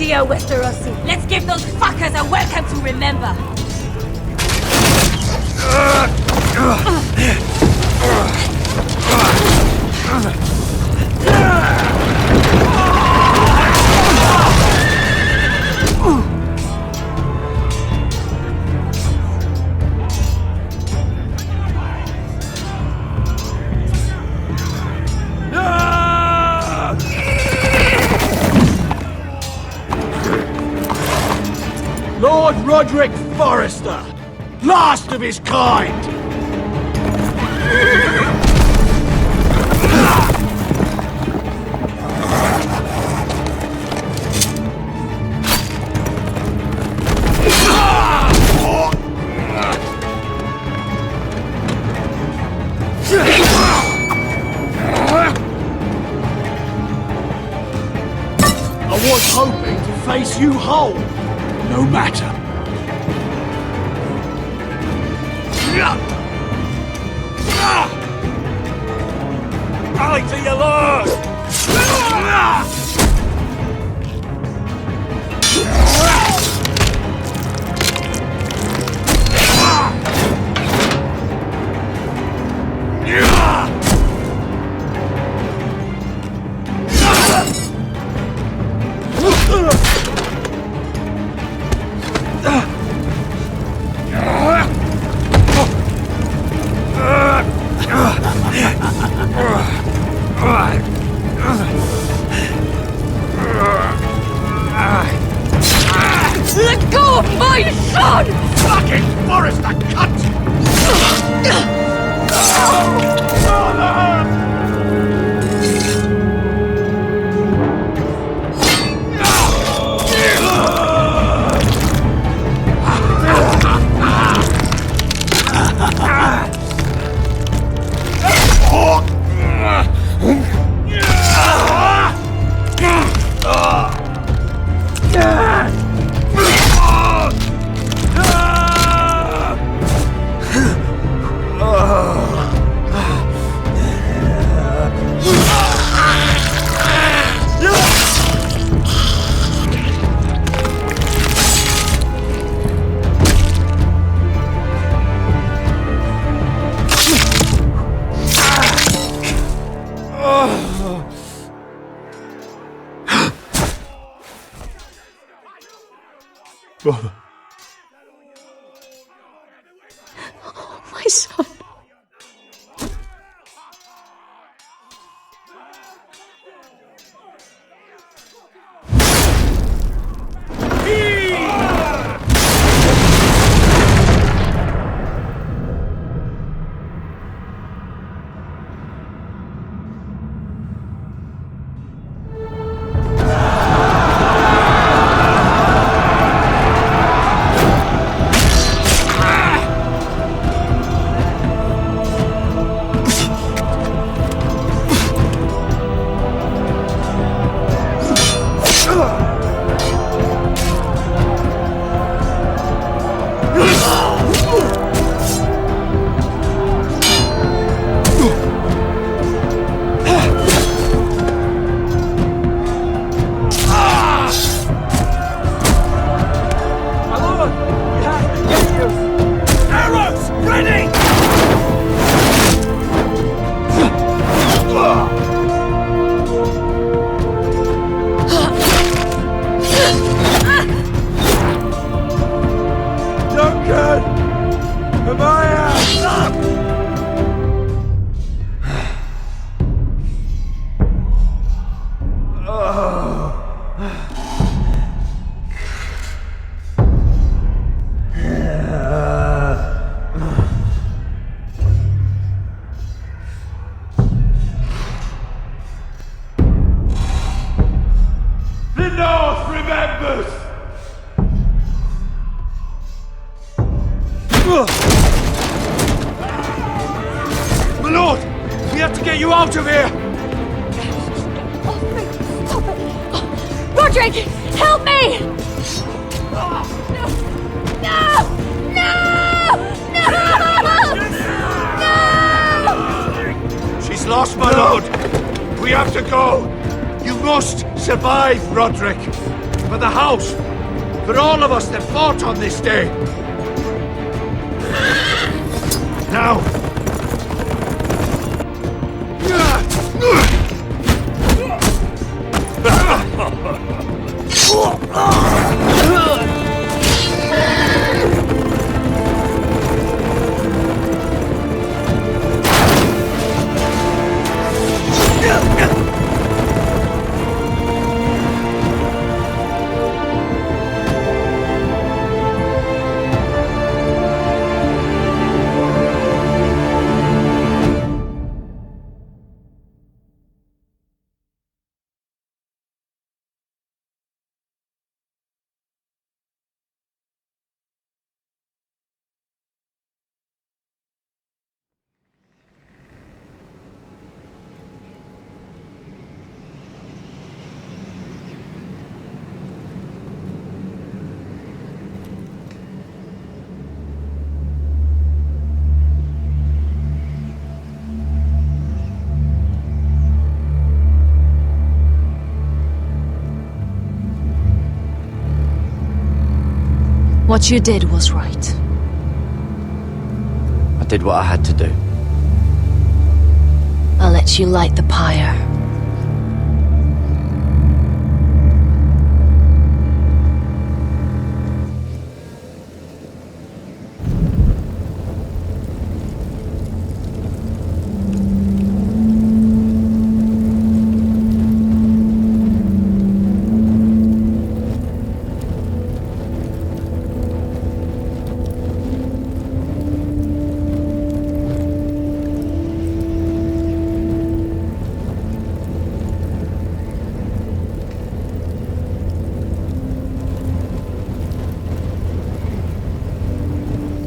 idea, Westerosi. Let's give those fuckers a welcome to remember. Lord Roderick Forrester, last of his kind! I was hoping to face you whole. No matter. Rally to your lord! Let go of my son! Fucking Forrester, cunt! Brother. My son. My lord, we have to get you out of here! Stop it! Roderick, help me! No! No! No! She's lost, my lord! We have to go! You must survive, Roderick! For the house! For all of us that fought on this day! Now! What you did was right. I did what I had to do. I'll let you light the pyre.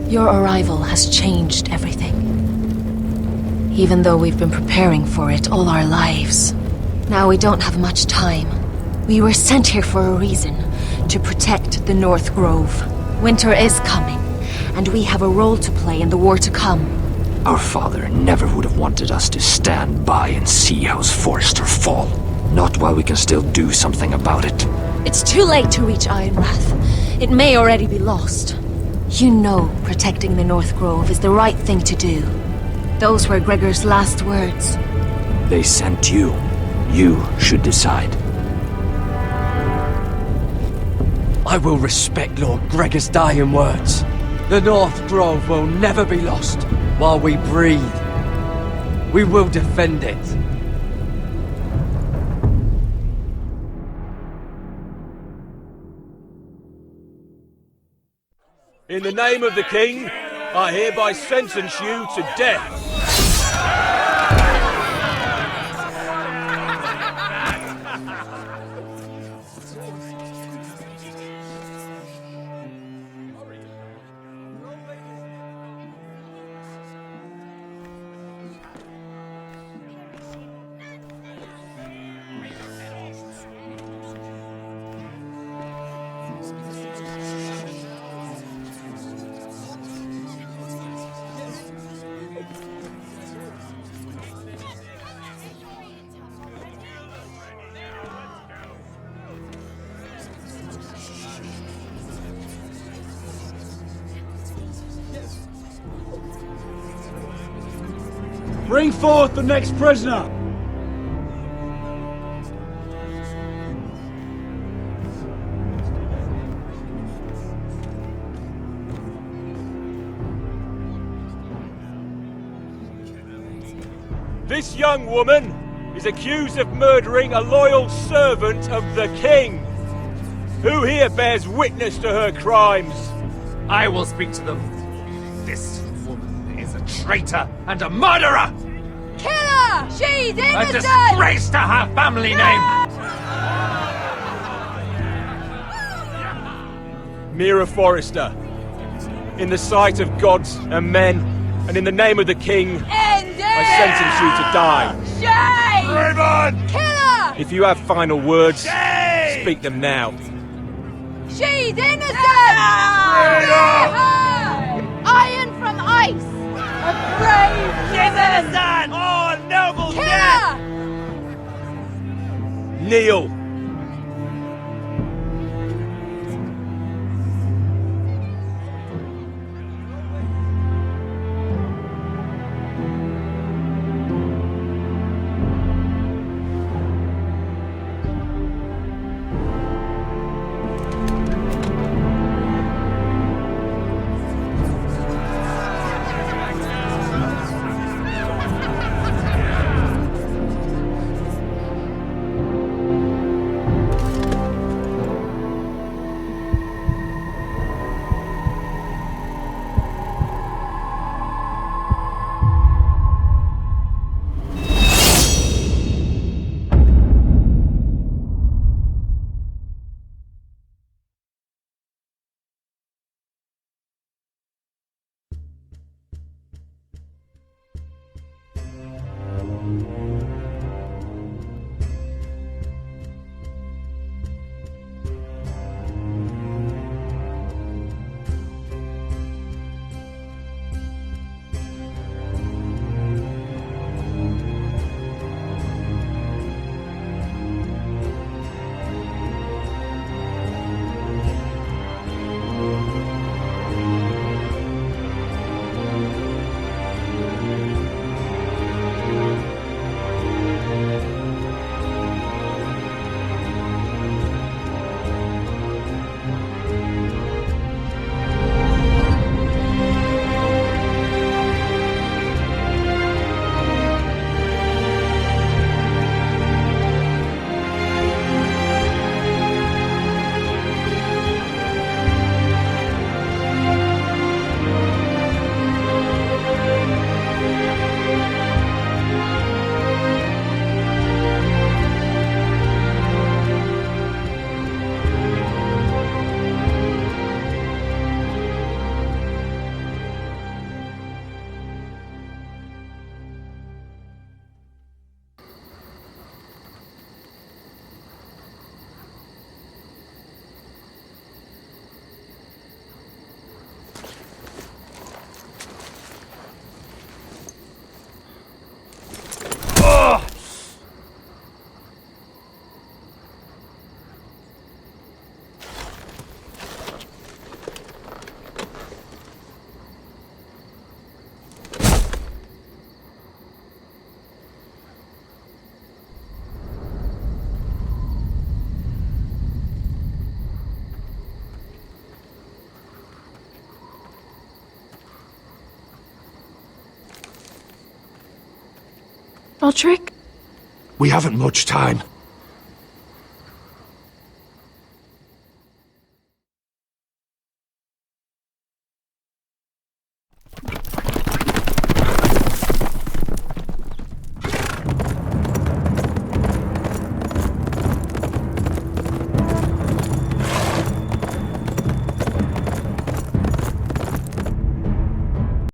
Your arrival has changed everything. Even though we've been preparing for it all our lives. Now we don't have much time. We were sent here for a reason. To protect the North Grove. Winter is coming, and we have a role to play in the war to come. Our father never would have wanted us to stand by and see House Forrester fall. Not while we can still do something about it. It's too late to reach Ironrath. It may already be lost. You know protecting the North Grove is the right thing to do. Those were Gregor's last words. They sent you. You should decide. I will respect Lord Gregor's dying words. The North Grove will never be lost while we breathe. We will defend it. In the name of the King, I hereby sentence you to death. Bring forth the next prisoner! This young woman is accused of murdering a loyal servant of the King. Who here bears witness to her crimes? I will speak to them. This woman is a traitor and a murderer! Kill her! She's A innocent! disgrace to her family name! Mira Forrester, in the sight of gods and men, and in the name of the King, I sentence you to die. Shame! Raven! Kill her! If you have final words, speak them now. She's innocent! Free her! Iron from ice! A brave innocent! Oh, noble Kill death! her! Kneel! Roderick? We haven't much time.